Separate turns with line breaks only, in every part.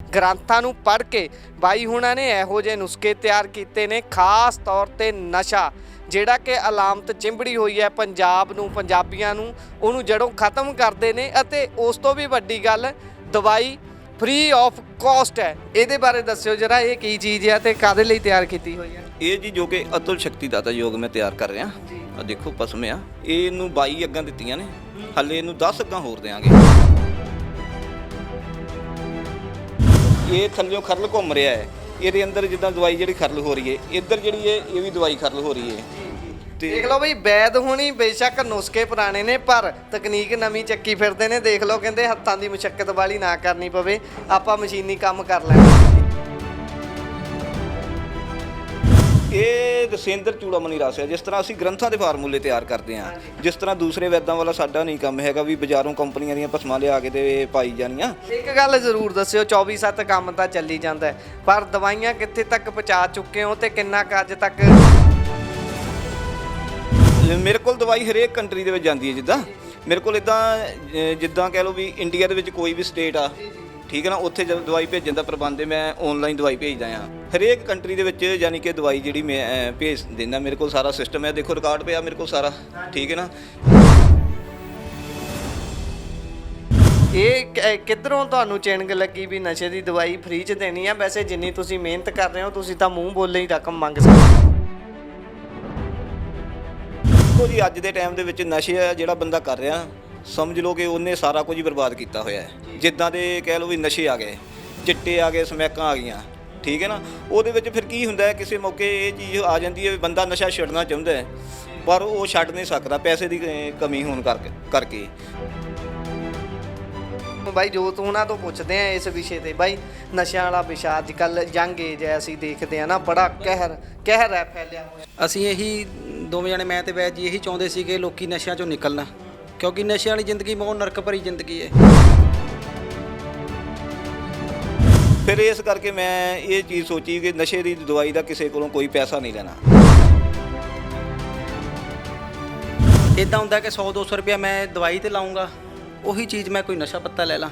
ਗ੍ਰੰਥਾਂ ਨੂੰ ਪੜ੍ਹ ਕੇ ਬਾਈ ਹੁਣਾਂ ਨੇ ਇਹੋ ਜਿਹੇ ਨੁਸਖੇ ਤਿਆਰ ਕੀਤੇ ਨੇ, ਖਾਸ ਤੌਰ ਤੇ ਨਸ਼ਾ ਜਿਹੜਾ ਕਿ ਅਲਾਮਤ ਚਿੰਬੜੀ ਹੋਈ ਹੈ ਪੰਜਾਬ ਨੂੰ, ਪੰਜਾਬੀਆਂ ਨੂੰ, ਉਹਨੂੰ ਜੜੋਂ ਖਤਮ ਕਰਦੇ ਨੇ। ਅਤੇ ਉਸ ਤੋਂ ਵੀ ਵੱਡੀ ਗੱਲ, ਦਵਾਈ ਫ੍ਰੀ ਆਫ ਕਾਸਟ ਹੈ। ਇਹਦੇ ਬਾਰੇ ਦੱਸਿਓ ਜਰਾ, ਇਹ ਕੀ ਚੀਜ਼ ਹੈ ਤੇ ਕਾਹਦੇ ਲਈ ਤਿਆਰ ਕੀਤੀ ਹੋਈ ਹੈ?
ਇਹ ਜੀ ਜੋ ਕਿ ਅਤੁਲ ਸ਼ਕਤੀ ਦਾਤਾ ਯੋਗ ਮੈਂ ਤਿਆਰ ਕਰ ਰਿਹਾ। ਆ ਦੇਖੋ ਪਸਮ ਆ, ਇਹਨੂੰ 22 ਅੱਗਾਂ ਦਿੱਤੀਆਂ ਨੇ, ਹੱਲੇ ਇਹਨੂੰ 10 ਅੱਗਾਂ ਹੋਰ ਦੇਵਾਂਗੇ। ਇਹ ਥੱਲਿਓਂ ਖਰਲ ਘੁੰਮ ਰਿਹਾ ਹੈ, ਇਹਦੇ ਅੰਦਰ ਜਿੱਦਾਂ ਦਵਾਈ ਜਿਹੜੀ ਖਰਲ ਹੋ ਰਹੀ ਹੈ, ਇੱਧਰ ਜਿਹੜੀ ਹੈ ਇਹ ਵੀ ਦਵਾਈ ਖਰਲ ਹੋ ਰਹੀ ਹੈ। ਤੇ
ਦੇਖ ਲਓ ਬਈ, ਵੈਦ ਹੋਣੀ ਬੇਸ਼ੱਕ ਨੁਸਖੇ ਪੁਰਾਣੇ ਨੇ ਪਰ ਤਕਨੀਕ ਨਵੀਂ ਚੱਕੀ ਫਿਰਦੇ ਨੇ। ਦੇਖ ਲਓ, ਕਹਿੰਦੇ ਹੱਥਾਂ ਦੀ ਮੁਸ਼ੱਕਤ ਵਾਲੀ ਨਾ ਕਰਨੀ ਪਵੇ, ਆਪਾਂ ਮਸ਼ੀਨੀ ਕੰਮ ਕਰ ਲੈਣਾ।
ਇਹ ਦਸੇਂਦਰ ਚੂੜਾਮਣੀ ਰਸ ਹੈ। ਜਿਸ ਤਰ੍ਹਾਂ ਅਸੀਂ ਗ੍ਰੰਥਾਂ ਦੇ ਫਾਰਮੂਲੇ ਤਿਆਰ ਕਰਦੇ ਹਾਂ, ਜਿਸ ਤਰ੍ਹਾਂ ਦੂਸਰੇ ਵੈਦਾਂ ਵਾਲਾ ਸਾਡਾ ਨਹੀਂ ਕੰਮ ਹੈਗਾ ਵੀ ਬਾਜ਼ਾਰੋਂ ਕੰਪਨੀਆਂ ਦੀਆਂ ਭਸਮਾਂ ਲਿਆ ਕੇ ਤੇ ਪਾਈ ਜਾਣੀਆਂ।
ਇੱਕ ਗੱਲ ਜ਼ਰੂਰ ਦੱਸਿਓ, 24/7 ਕੰਮ ਤਾਂ ਚੱਲੀ ਜਾਂਦਾ ਹੈ, ਪਰ ਦਵਾਈਆਂ ਕਿੱਥੇ ਤੱਕ ਪਹੁੰਚਾ ਚੁੱਕੇ ਹੋ ਤੇ ਕਿੰਨਾ ਕੁ ਅੱਜ ਤੱਕ?
ਮੇਰੇ ਕੋਲ ਦਵਾਈ ਹਰੇਕ ਕੰਟਰੀ ਦੇ ਵਿੱਚ ਜਾਂਦੀ ਹੈ। ਜਿੱਦਾਂ ਮੇਰੇ ਕੋਲ ਇੱਦਾਂ ਜਿੱਦਾਂ ਕਹਿ ਲਓ ਵੀ ਇੰਡੀਆ ਦੇ ਵਿੱਚ ਕੋਈ ਵੀ ਸਟੇਟ ਆ, ਠੀਕ ਹੈ ਨਾ, ਉੱਥੇ ਜਦੋਂ ਦਵਾਈ ਭੇਜਣ ਦਾ ਪ੍ਰਬੰਧ ਹੈ, ਮੈਂ ਆਨਲਾਈਨ ਦਵਾਈ ਭੇਜਦਾ ਹਾਂ ਹਰੇਕ ਕੰਟਰੀ ਦੇ ਵਿੱਚ। ਯਾਨੀ ਕਿ ਦਵਾਈ ਜਿਹੜੀ ਮੈਂ ਭੇਜ ਦਿੰਦਾ, ਮੇਰੇ ਕੋਲ ਸਾਰਾ ਸਿਸਟਮ ਹੈ। ਦੇਖੋ ਰਿਕਾਰਡ ਪਿਆ ਮੇਰੇ ਕੋਲ ਸਾਰਾ, ਠੀਕ ਹੈ ਨਾ।
ਇਹ ਕਿੱਧਰੋਂ ਤੁਹਾਨੂੰ ਚਿੰਗ ਲੱਗੀ ਵੀ ਨਸ਼ੇ ਦੀ ਦਵਾਈ ਫ੍ਰੀ 'ਚ ਦੇਣੀ ਆ? ਵੈਸੇ ਜਿੰਨੀ ਤੁਸੀਂ ਮਿਹਨਤ ਕਰ ਰਹੇ ਹੋ, ਤੁਸੀਂ ਤਾਂ ਮੂੰਹ ਬੋਲੇ ਹੀ ਰਕਮ ਮੰਗ ਸਕਦੇ।
ਦੇਖੋ ਜੀ, ਅੱਜ ਦੇ ਟਾਈਮ ਦੇ ਵਿੱਚ ਨਸ਼ੇ ਆ ਜਿਹੜਾ ਬੰਦਾ ਕਰ ਰਿਹਾ, ਸਮਝ ਲਓ ਕਿ ਉਹਨੇ ਸਾਰਾ ਕੁਝ ਹੀ ਬਰਬਾਦ ਕੀਤਾ ਹੋਇਆ ਹੈ। ਜਿੱਦਾਂ ਦੇ ਕਹਿ ਲਓ ਵੀ ਨਸ਼ੇ ਆ ਗਏ, ਚਿੱਟੇ ਆ ਗਏ, ਸਮੈਕਾਂ ਆ ਗਈਆਂ, ਠੀਕ ਹੈ ਨਾ। ਉਹਦੇ ਵਿੱਚ ਫਿਰ ਕੀ ਹੁੰਦਾ ਹੈ, ਕਿਸੇ ਮੌਕੇ ਇਹ ਚੀਜ਼ ਆ ਜਾਂਦੀ ਹੈ ਵੀ ਬੰਦਾ ਨਸ਼ਾ ਛੱਡਣਾ ਚਾਹੁੰਦਾ ਹੈ ਪਰ ਉਹ ਛੱਡ ਨਹੀਂ ਸਕਦਾ ਪੈਸੇ ਦੀ ਕਮੀ ਹੋਣ ਕਰਕੇ।
ਬਾਈ ਜੋਤ ਉਹਨਾਂ ਤੋਂ ਪੁੱਛਦੇ ਆ ਇਸ ਵਿਸ਼ੇ ਤੇ। ਬਾਈ, ਨਸ਼ਿਆਂ ਵਾਲਾ ਵਿਸ਼ਾ ਅੱਜ ਕੱਲ੍ਹ ਯੰਗ ਏਜ ਹੈ, ਅਸੀਂ ਦੇਖਦੇ ਆ ਨਾ, ਬੜਾ ਕਹਿਰ ਹੈ ਫੈਲਿਆ ਹੋਇਆ।
ਅਸੀਂ ਇਹੀ ਦੋਵੇਂ ਜਣੇ, ਮੈਂ ਤੇ ਵੈਦ ਜੀ, ਇਹੀ ਚਾਹੁੰਦੇ ਸੀ ਕਿ ਲੋਕੀ ਨਸ਼ਿਆਂ ਚੋਂ ਨਿਕਲਣ, ਕਿਉਂਕਿ ਨਸ਼ਿਆਂ ਵਾਲੀ ਜ਼ਿੰਦਗੀ ਬਹੁਤ ਨਰਕ ਭਰੀ ਜ਼ਿੰਦਗੀ ਹੈ।
ਫਿਰ ਇਸ ਕਰਕੇ ਮੈਂ ਇਹ ਚੀਜ਼ ਸੋਚੀ ਕਿ ਨਸ਼ੇ ਦੀ ਦਵਾਈ ਦਾ ਕਿਸੇ ਕੋਲੋਂ ਕੋਈ ਪੈਸਾ ਨਹੀਂ ਲੈਣਾ।
ਇੱਦਾਂ ਹੁੰਦਾ ਕਿ 100-200 ਰੁਪਇਆ ਮੈਂ ਦਵਾਈ ਤੇ ਲਾਉਂਗਾ, ਉਹੀ ਚੀਜ਼ ਮੈਂ ਕੋਈ ਨਸ਼ਾ ਪੱਤਾ ਲੈ ਲਾਂ।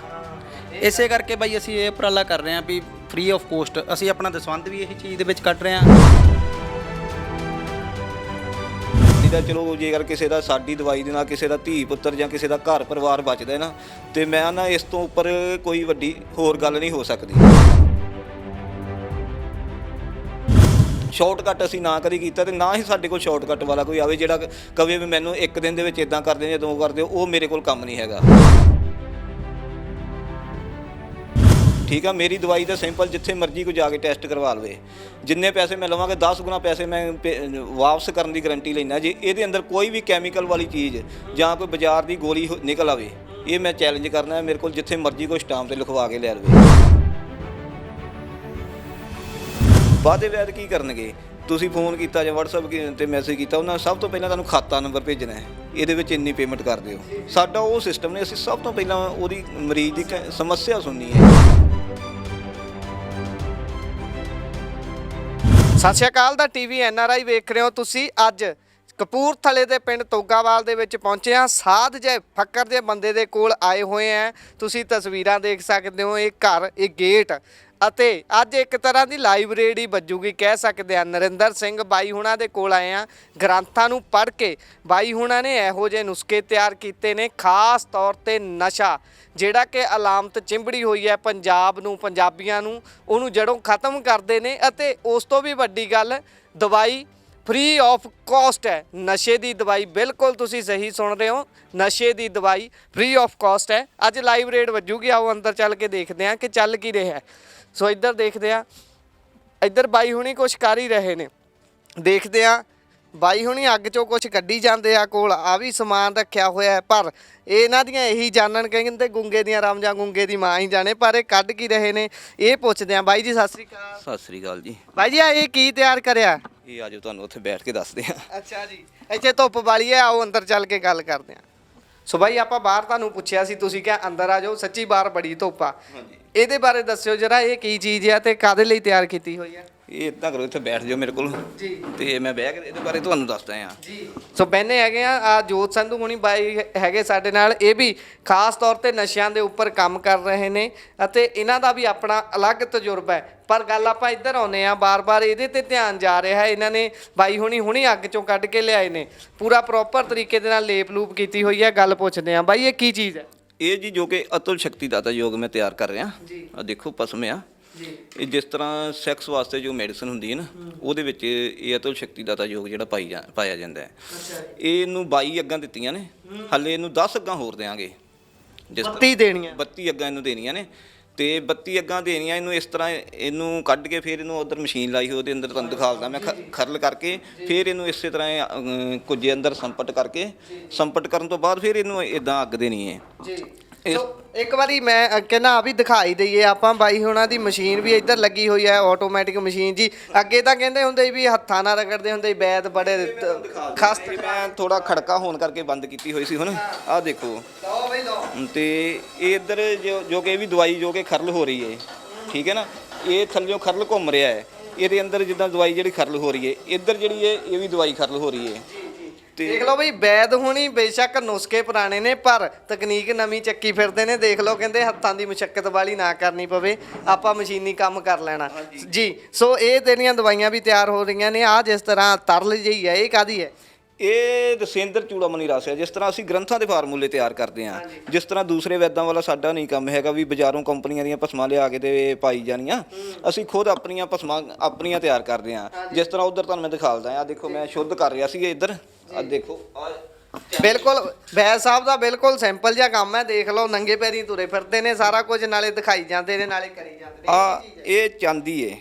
ਇਸੇ ਕਰਕੇ ਬਾਈ ਅਸੀਂ ਇਹ ਉਪਰਾਲਾ ਕਰ ਰਹੇ ਹਾਂ ਵੀ ਫ੍ਰੀ ਆਫ ਕੋਸਟ ਅਸੀਂ ਆਪਣਾ ਦਸਵੰਧ ਵੀ ਇਹੀ ਚੀਜ਼ ਦੇ ਵਿੱਚ ਕੱਢ ਰਹੇ ਹਾਂ।
ਇਹਦਾ ਚਲੋ ਜੇਕਰ ਕਿਸੇ ਦਾ ਸਾਡੀ ਦਵਾਈ ਦੇ ਨਾਲ ਕਿਸੇ ਦਾ ਧੀ ਪੁੱਤਰ ਜਾਂ ਕਿਸੇ ਦਾ ਘਰ ਪਰਿਵਾਰ ਬਚਦਾ ਨਾ, ਤੇ ਮੈਂ ਨਾ ਇਸ ਤੋਂ ਉੱਪਰ ਕੋਈ ਵੱਡੀ ਹੋਰ ਗੱਲ ਨਹੀਂ ਹੋ ਸਕਦੀ। ਸ਼ਾਰਟਕਟ ਅਸੀਂ ਨਾ ਕਦੀ ਕੀਤਾ ਤੇ ਨਾ ਹੀ ਸਾਡੇ ਕੋਲ ਸ਼ਾਰਟਕਟ ਵਾਲਾ ਕੋਈ ਆਵੇ ਜਿਹੜਾ ਕਵੇ ਵੀ ਮੈਨੂੰ ਇੱਕ ਦਿਨ ਦੇ ਵਿੱਚ ਇਦਾਂ ਕਰਦੇ ਜਾਂ 2 ਕਰਦੇ, ਉਹ ਮੇਰੇ ਕੋਲ ਕੰਮ ਨਹੀਂ ਹੈਗਾ। ਠੀਕ ਆ, ਮੇਰੀ ਦਵਾਈ ਦਾ ਸੈਂਪਲ ਜਿੱਥੇ ਮਰਜ਼ੀ ਕੋਈ ਜਾ ਕੇ ਟੈਸਟ ਕਰਵਾ ਲਵੇ, ਜਿੰਨੇ ਪੈਸੇ ਮੈਂ ਲਵਾਂਗਾ 10 ਗੁਣਾ ਪੈਸੇ ਮੈਂ ਵਾਪਸ ਕਰਨ ਦੀ ਗਰੰਟੀ ਲੈਂਦਾ। ਜੇ ਇਹਦੇ ਅੰਦਰ ਕੋਈ ਵੀ ਕੈਮੀਕਲ ਵਾਲੀ ਚੀਜ਼ ਜਾਂ ਕੋਈ ਬਾਜ਼ਾਰ ਦੀ ਗੋਲੀ ਨਿਕਲ ਆਵੇ, ਇਹ ਮੈਂ ਚੈਲੰਜ ਕਰਨਾ। ਮੇਰੇ ਕੋਲ ਜਿੱਥੇ ਮਰਜ਼ੀ ਕੋਈ ਸਟਾਂਪ ਤੇ ਲਿਖਵਾ ਕੇ ਲੈ ਲਵੇ। ਵਾਅਦੇ ਵੈਦ ਕੀ ਕਰਨਗੇ? ਤੁਸੀਂ ਫੋਨ ਕੀਤਾ ਜਾਂ WhatsApp ਤੇ ਮੈਸੇਜ ਕੀਤਾ, ਉਹਨਾਂ ਸਭ ਤੋਂ ਪਹਿਲਾਂ ਤੁਹਾਨੂੰ ਖਾਤਾ ਨੰਬਰ ਭੇਜਣਾ ਹੈ, ਇਹਦੇ ਵਿੱਚ ਇੰਨੀ ਪੇਮੈਂਟ ਕਰ ਦਿਓ। ਸਾਡਾ ਉਹ ਸਿਸਟਮ ਨੇ, ਅਸੀਂ ਸਭ ਤੋਂ ਪਹਿਲਾਂ ਉਹਦੀ ਮਰੀਜ਼ ਦੀ ਸਮੱਸਿਆ ਸੁਣਨੀ ਹੈ।
ਸਤਿ ਸ਼੍ਰੀ ਅਕਾਲ ਦਾ ਟੀਵੀ NRI ਵੇਖ ਰਹੇ ਹੋ ਤੁਸੀਂ। ਅੱਜ ਕਪੂਰਥਲੇ ਦੇ ਪਿੰਡ ਤੋਗਾਵਾਲ ਦੇ ਵਿੱਚ ਪਹੁੰਚੇ ਹਾਂ। ਸਾਧ ਜੇ ਫੱਕਰ ਦੇ ਬੰਦੇ ਦੇ ਕੋਲ ਆਏ ਹੋਏ ਆ। ਤੁਸੀਂ ਤਸਵੀਰਾਂ ਦੇਖ ਸਕਦੇ ਹੋ, ਇਹ ਘਰ, ਇਹ ਗੇਟ, ਅਤੇ ਅੱਜ ਇੱਕ ਤਰ੍ਹਾਂ ਦੀ ਲਾਇਬ੍ਰੇਰੀ ਵੱਜੂਗੀ ਕਹਿ ਸਕਦੇ ਆ। ਨਰਿੰਦਰ ਸਿੰਘ ਬਾਈ ਹੁਣਾਂ ਦੇ ਕੋਲ ਆਏ ਆ। ਗ੍ਰੰਥਾਂ ਨੂੰ ਪੜ੍ਹ ਕੇ ਬਾਈ ਹੁਣਾਂ ਨੇ ਇਹੋ ਜਿਹੇ ਨੁਸਖੇ ਤਿਆਰ ਕੀਤੇ ਨੇ, ਖਾਸ ਤੌਰ ਤੇ ਨਸ਼ਾ ਜਿਹੜਾ ਕਿ ਅਲਾਮਤ ਚਿੰਬੜੀ ਹੋਈ ਹੈ ਪੰਜਾਬ ਨੂੰ, ਪੰਜਾਬੀਆਂ ਨੂੰ, ਉਹਨੂੰ ਜੜੋਂ ਖਤਮ ਕਰਦੇ ਨੇ। ਅਤੇ ਉਸ ਤੋਂ ਵੀ ਵੱਡੀ ਗੱਲ, ਦਵਾਈ ਫ੍ਰੀ ਆਫ ਕਾਸਟ ਹੈ। ਨਸ਼ੇ ਦੀ ਦਵਾਈ, ਬਿਲਕੁਲ ਤੁਸੀਂ ਸਹੀ ਸੁਣ ਰਹੇ ਹੋ, ਨਸ਼ੇ ਦੀ ਦਵਾਈ ਫ੍ਰੀ ਆਫ ਕਾਸਟ ਹੈ। ਅੱਜ ਲਾਈਵ ਰੇਡ ਵੱਜੂਗੀ, ਆਓ ਅੰਦਰ ਚੱਲ ਕੇ ਦੇਖਦੇ ਹਾਂ ਕਿ ਚੱਲ ਕੀ ਰਿਹਾ। ਸੋ ਇੱਧਰ ਦੇਖਦੇ ਹਾਂ, ਇੱਧਰ ਬਾਈ ਹੁਣੀ ਕੁਛ ਕਰ ਹੀ ਰਹੇ ਨੇ, ਦੇਖਦੇ ਹਾਂ। ਬਾਈ ਹੁਣੀ ਅੱਗ ਚੋਂ ਕੁਛ ਕੱਢੀ ਜਾਂਦੇ ਆ, ਕੋਲ ਆ ਵੀ ਸਮਾਨ ਰੱਖਿਆ ਹੋਇਆ, ਪਰ ਇਹਨਾਂ ਦੀਆਂ ਇਹੀ ਜਾਣਨ, ਕਹਿੰਦੇ ਗੁੰਗੇ ਦੀਆਂ ਰਾਮਜਾਂ ਗੁੰਗੇ ਦੀ ਮਾਂ ਹੀ ਜਾਣੇ, ਪਰ ਇਹ ਕੱਢ ਕੀ ਰਹੇ ਨੇ ਇਹ ਪੁੱਛਦੇ ਆ। ਬਾਈ ਜੀ ਸਤਿ ਸ੍ਰੀ ਅਕਾਲ।
ਸਤਿ ਸ੍ਰੀ ਅਕਾਲ ਜੀ।
ਬਾਈ ਜੀ ਇਹ ਕੀ ਤਿਆਰ ਕਰਿਆ?
ਇਹ ਆਜੋ ਤੁਹਾਨੂੰ ਉੱਥੇ ਬੈਠ ਕੇ ਦੱਸਦੇ ਹਾਂ।
ਅੱਛਾ ਜੀ, ਇੱਥੇ ਧੁੱਪ ਵਾਲੀ ਹੈ, ਆਓ ਅੰਦਰ ਚੱਲ ਕੇ ਗੱਲ ਕਰਦੇ ਹਾਂ। ਸੋ ਬਾਈ ਆਪਾਂ ਬਾਹਰ ਤੁਹਾਨੂੰ ਪੁੱਛਿਆ ਸੀ, ਤੁਸੀਂ ਕਿਹਾ ਅੰਦਰ ਆ ਜਾਓ, ਸੱਚੀ ਬਾਹਰ ਬੜੀ ਧੁੱਪ ਆ। ਇਹਦੇ ਬਾਰੇ ਦੱਸਿਓ ਜਰਾ, ਇਹ ਕੀ ਚੀਜ਼ ਆ ਤੇ ਕਾਹਦੇ ਲਈ ਤਿਆਰ ਕੀਤੀ ਹੋਈ ਹੈ?
ਇਹ ਇਦਾਂ ਕਰੋ, ਇੱਥੇ ਬੈਠ ਜਾਓ ਮੇਰੇ ਕੋਲ
ਜੀ
ਤੇ ਮੈਂ ਬਹਿ ਕੇ ਇਹਦੇ ਬਾਰੇ ਤੁਹਾਨੂੰ ਦੱਸਦਾ ਹਾਂ।
ਜੀ ਸੋ ਬਹਿਨੇ ਹੈਗੇ ਆ ਜੋਤ ਸੰਧੂ ਹੁਣੀ ਬਾਈ ਹੈਗੇ ਸਾਡੇ ਨਾਲ, ਇਹ ਵੀ ਖਾਸ ਤੌਰ ਤੇ ਨਸ਼ਿਆਂ ਦੇ ਉੱਪਰ ਕੰਮ ਕਰ ਰਹੇ ਨੇ ਅਤੇ ਇਹਨਾਂ ਦਾ ਵੀ ਆਪਣਾ ਅਲੱਗ ਤਜਰਬਾ ਹੈ। ਪਰ ਗੱਲ ਆਪਾਂ ਇੱਧਰ ਆਉਂਦੇ ਆ, ਬਾਰ-ਬਾਰ ਇਹਦੇ ਤੇ ਧਿਆਨ ਜਾ ਰਿਹਾ ਹੈ। ਇਹਨਾਂ ਨੇ ਬਾਈ ਹੁਣੀ ਅੱਗ ਚੋਂ ਕੱਢ ਕੇ ਲਿਆਏ ਨੇ, ਪੂਰਾ ਪ੍ਰੋਪਰ ਤਰੀਕੇ ਦੇ ਨਾਲ ਲੇਪ ਲੂਪ ਕੀਤੀ ਹੋਈ ਹੈ। ਗੱਲ ਪੁੱਛਦੇ ਆ ਬਾਈ, ਇਹ ਕੀ ਚੀਜ਼ ਹੈ?
ਇਹ ਜੀ ਜੋ ਕਿ ਅਤੁਲ ਸ਼ਕਤੀ ਦਾਤਾ ਯੋਗ ਮੈਂ ਤਿਆਰ ਕਰ ਰਿਹਾ।
ਜੀ
ਆ ਦੇਖੋ ਭਸਮ ਆ
ਜੀ
ਇਹ, ਜਿਸ ਤਰ੍ਹਾਂ ਸੈਕਸ ਵਾਸਤੇ ਜੋ ਮੈਡੀਸਨ ਹੁੰਦੀ ਹੈ ਨਾ, ਉਹਦੇ ਵਿੱਚ ਇਹ ਅਤੁਲ ਸ਼ਕਤੀ ਦਾਤਾ ਯੋਗ ਜਿਹੜਾ ਪਾਇਆ ਜਾਂਦਾ ਹੈ।
ਅੱਛਾ
ਇਹਨੂੰ 22 ਅੱਗਾਂ ਦਿੱਤੀਆਂ ਨੇ, ਹਾਲੇ ਇਹਨੂੰ 10 ਅੱਗਾਂ ਹੋਰ ਦੇਵਾਂਗੇ। ਜਿਸ
32 ਦੇਣੀਆਂ
32 ਅੱਗਾਂ ਇਹਨੂੰ ਦੇਣੀਆਂ ਨੇ ਤੇ 32 ਅੱਗਾਂ ਦੇਣੀਆਂ ਇਹਨੂੰ। ਇਸ ਤਰ੍ਹਾਂ ਇਹਨੂੰ ਕੱਢ ਕੇ ਫਿਰ ਇਹਨੂੰ ਉਧਰ ਮਸ਼ੀਨ ਲਾਈ ਹੋਈ, ਉਹਦੇ ਅੰਦਰ ਤੁਹਾਨੂੰ ਦਿਖਾਉਂਦਾ ਮੈਂ ਖਰਲ ਕਰਕੇ, ਫਿਰ ਇਹਨੂੰ ਇਸੇ ਤਰ੍ਹਾਂ ਕੁਝ ਅੰਦਰ ਸੰਪਟ ਕਰਕੇ, ਸੰਪਟ ਕਰਨ ਤੋਂ ਬਾਅਦ ਫਿਰ ਇਹਨੂੰ ਇਦਾਂ ਅੱਗ ਦੇਣੀ ਹੈ
ਜੀ। ਸੋ ਇੱਕ ਵਾਰੀ ਮੈਂ ਕਹਿੰਦਾ ਆ ਵੀ ਦਿਖਾਈ ਦਈਏ ਆਪਾਂ, ਬਾਈ ਹੁਣਾਂ ਦੀ ਮਸ਼ੀਨ ਵੀ ਇੱਧਰ ਲੱਗੀ ਹੋਈ ਹੈ, ਆਟੋਮੈਟਿਕ ਮਸ਼ੀਨ ਜੀ। ਅੱਗੇ ਤਾਂ ਕਹਿੰਦੇ ਹੁੰਦੇ ਵੀ ਹੱਥਾਂ ਨਾਲ ਰਗੜਦੇ ਹੁੰਦੇ ਬੈਦ ਬੜੇ ਖਾਸ।
ਮੈਂ ਥੋੜਾ ਖੜਕਾ ਹੋਣ ਕਰਕੇ ਬੰਦ ਕੀਤੀ ਹੋਈ ਸੀ। ਹੁਣ ਆਹ ਦੇਖੋ,
ਲਓ ਬਈ ਲਓ।
ਤੇ ਇਹ ਇੱਧਰ ਜੋ ਕਿ ਇਹ ਵੀ ਦਵਾਈ ਜੋ ਕਿ ਖਰਲ ਹੋ ਰਹੀ ਹੈ, ਠੀਕ ਹੈ ਨਾ, ਇਹ ਥੱਲਿਓਂ ਖਰਲ ਘੁੰਮ ਰਿਹਾ ਹੈ। ਇਹਦੇ ਅੰਦਰ ਜਿੱਦਾਂ ਦਵਾਈ ਜਿਹੜੀ ਖਰਲ ਹੋ ਰਹੀ ਹੈ, ਇੱਧਰ ਜਿਹੜੀ ਹੈ ਇਹ ਵੀ ਦਵਾਈ ਖਰਲ ਹੋ ਰਹੀ ਹੈ।
ਦੇਖ ਲਓ ਬਈ, ਵੈਦ ਹੁਣੀ ਬੇਸ਼ੱਕ ਨੁਸਖੇ ਪੁਰਾਣੇ ਨੇ ਪਰ ਤਕਨੀਕ ਨਵੀਂ ਚੱਕੀ ਫਿਰਦੇ ਨੇ। ਦੇਖ ਲਓ, ਕਹਿੰਦੇ ਹੱਥਾਂ ਦੀ ਮੁਸ਼ੱਕਤ ਵਾਲੀ ਨਾ ਕਰਨੀ ਪਵੇ, ਆਪਾਂ ਮਸ਼ੀਨੀ ਕੰਮ ਕਰ ਲੈਣਾ ਜੀ। ਸੋ ਇਹ ਤੇਰੀਆਂ ਦਵਾਈਆਂ ਵੀ ਤਿਆਰ ਹੋ ਰਹੀਆਂ ਨੇ। ਆ ਜਿਸ ਤਰ੍ਹਾਂ ਤਰਲ ਜਿਹੀ ਹੈ, ਇਹ ਕਾਦੀ ਹੈ?
ਇਹ ਰਸੇਂਦਰ ਚੂੜਾਮਣੀ ਰਸ ਹੈ। ਜਿਸ ਤਰ੍ਹਾਂ ਅਸੀਂ ਗ੍ਰੰਥਾਂ ਦੇ ਫਾਰਮੂਲੇ ਤਿਆਰ ਕਰਦੇ ਹਾਂ, ਜਿਸ ਤਰ੍ਹਾਂ ਦੂਸਰੇ ਵੈਦਾਂ ਵਾਲਾ ਸਾਡਾ ਨਹੀਂ ਕੰਮ ਹੈਗਾ ਵੀ ਬਾਜ਼ਾਰੋਂ ਕੰਪਨੀਆਂ ਦੀਆਂ ਭਸਮਾਂ ਲਿਆ ਕੇ ਤੇ ਪਾਈ ਜਾਣੀਆਂ। ਅਸੀਂ ਖੁਦ ਆਪਣੀਆਂ ਭਸਮਾਂ ਆਪਣੀਆਂ ਤਿਆਰ ਕਰਦੇ ਹਾਂ। ਜਿਸ ਤਰ੍ਹਾਂ ਉਧਰ ਤੁਹਾਨੂੰ ਮੈਂ ਦਿਖਾਉਂਦਾ ਆ, ਦੇਖੋ ਮੈਂ ਸ਼ੁੱਧ ਕਰ ਰਿਹਾ ਸੀ ਇੱਧਰ। ਆ ਦੇਖੋ,
ਬਿਲਕੁਲ ਵੈਦ ਸਾਹਿਬ ਦਾ ਬਿਲਕੁਲ ਸਿੰਪਲ ਜਿਹਾ ਕੰਮ ਹੈ। ਦੇਖ ਲਓ, ਨੰਗੇ ਪੈਰੀਂ ਤੁਰੇ ਫਿਰਦੇ ਨੇ, ਸਾਰਾ ਕੁਝ ਨਾਲੇ ਦਿਖਾਈ ਜਾਂਦੇ ਨੇ ਨਾਲੇ ਕਰੀ ਜਾਂਦੇ ਨੇ।
ਆ ਇਹ ਚਾਂਦੀ ਏ।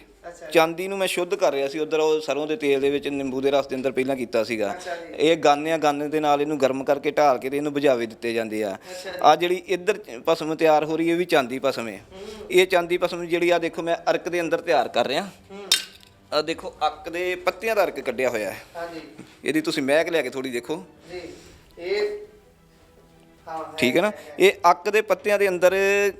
ਚਾਂਦੀ ਨੂੰ ਮੈਂ ਸ਼ੁੱਧ ਕਰ ਰਿਹਾ ਸੀ ਉਧਰ, ਉਹ ਸਰੋਂ ਦੇ ਤੇਲ ਦੇ ਵਿੱਚ ਨਿੰਬੂ ਦੇ ਰਸ ਦੇ ਅੰਦਰ ਪਹਿਲਾਂ ਕੀਤਾ ਸੀਗਾ। ਇਹ ਗਾਨੇ ਦੇ ਨਾਲ ਇਹਨੂੰ ਗਰਮ ਕਰਕੇ ਢਾਲ ਕੇ ਤੇ ਇਹਨੂੰ ਬੁਝਾਵੇ ਦਿੱਤੇ ਜਾਂਦੇ ਆ। ਆ ਜਿਹੜੀ ਇੱਧਰ ਭਸਮ ਤਿਆਰ ਹੋ ਰਹੀ ਹੈ, ਇਹ ਵੀ ਚਾਂਦੀ ਭਸਮ ਹੈ। ਇਹ ਚਾਂਦੀ ਭਸਮ ਜਿਹੜੀ ਆ ਦੇਖੋ ਮੈਂ ਅਰਕ ਦੇ ਅੰਦਰ ਤਿਆਰ ਕਰ ਰਿਹਾ। ਆ ਦੇਖੋ, ਅੱਕ ਦੇ ਪੱਤਿਆਂ ਦਾ ਅਰਕ ਕੱਢਿਆ ਹੋਇਆ ਹੈ।
ਹਾਂਜੀ,
ਇਹਦੀ ਤੁਸੀਂ ਮਹਿਕ ਲਿਆ ਕੇ ਥੋੜੀ ਦੇਖੋ
ਜੀ। ਇਹ ਹਾਂ,
ਠੀਕ ਹੈ ਨਾ। ਇਹ ਅੱਕ ਦੇ ਪੱਤਿਆਂ ਦੇ ਅੰਦਰ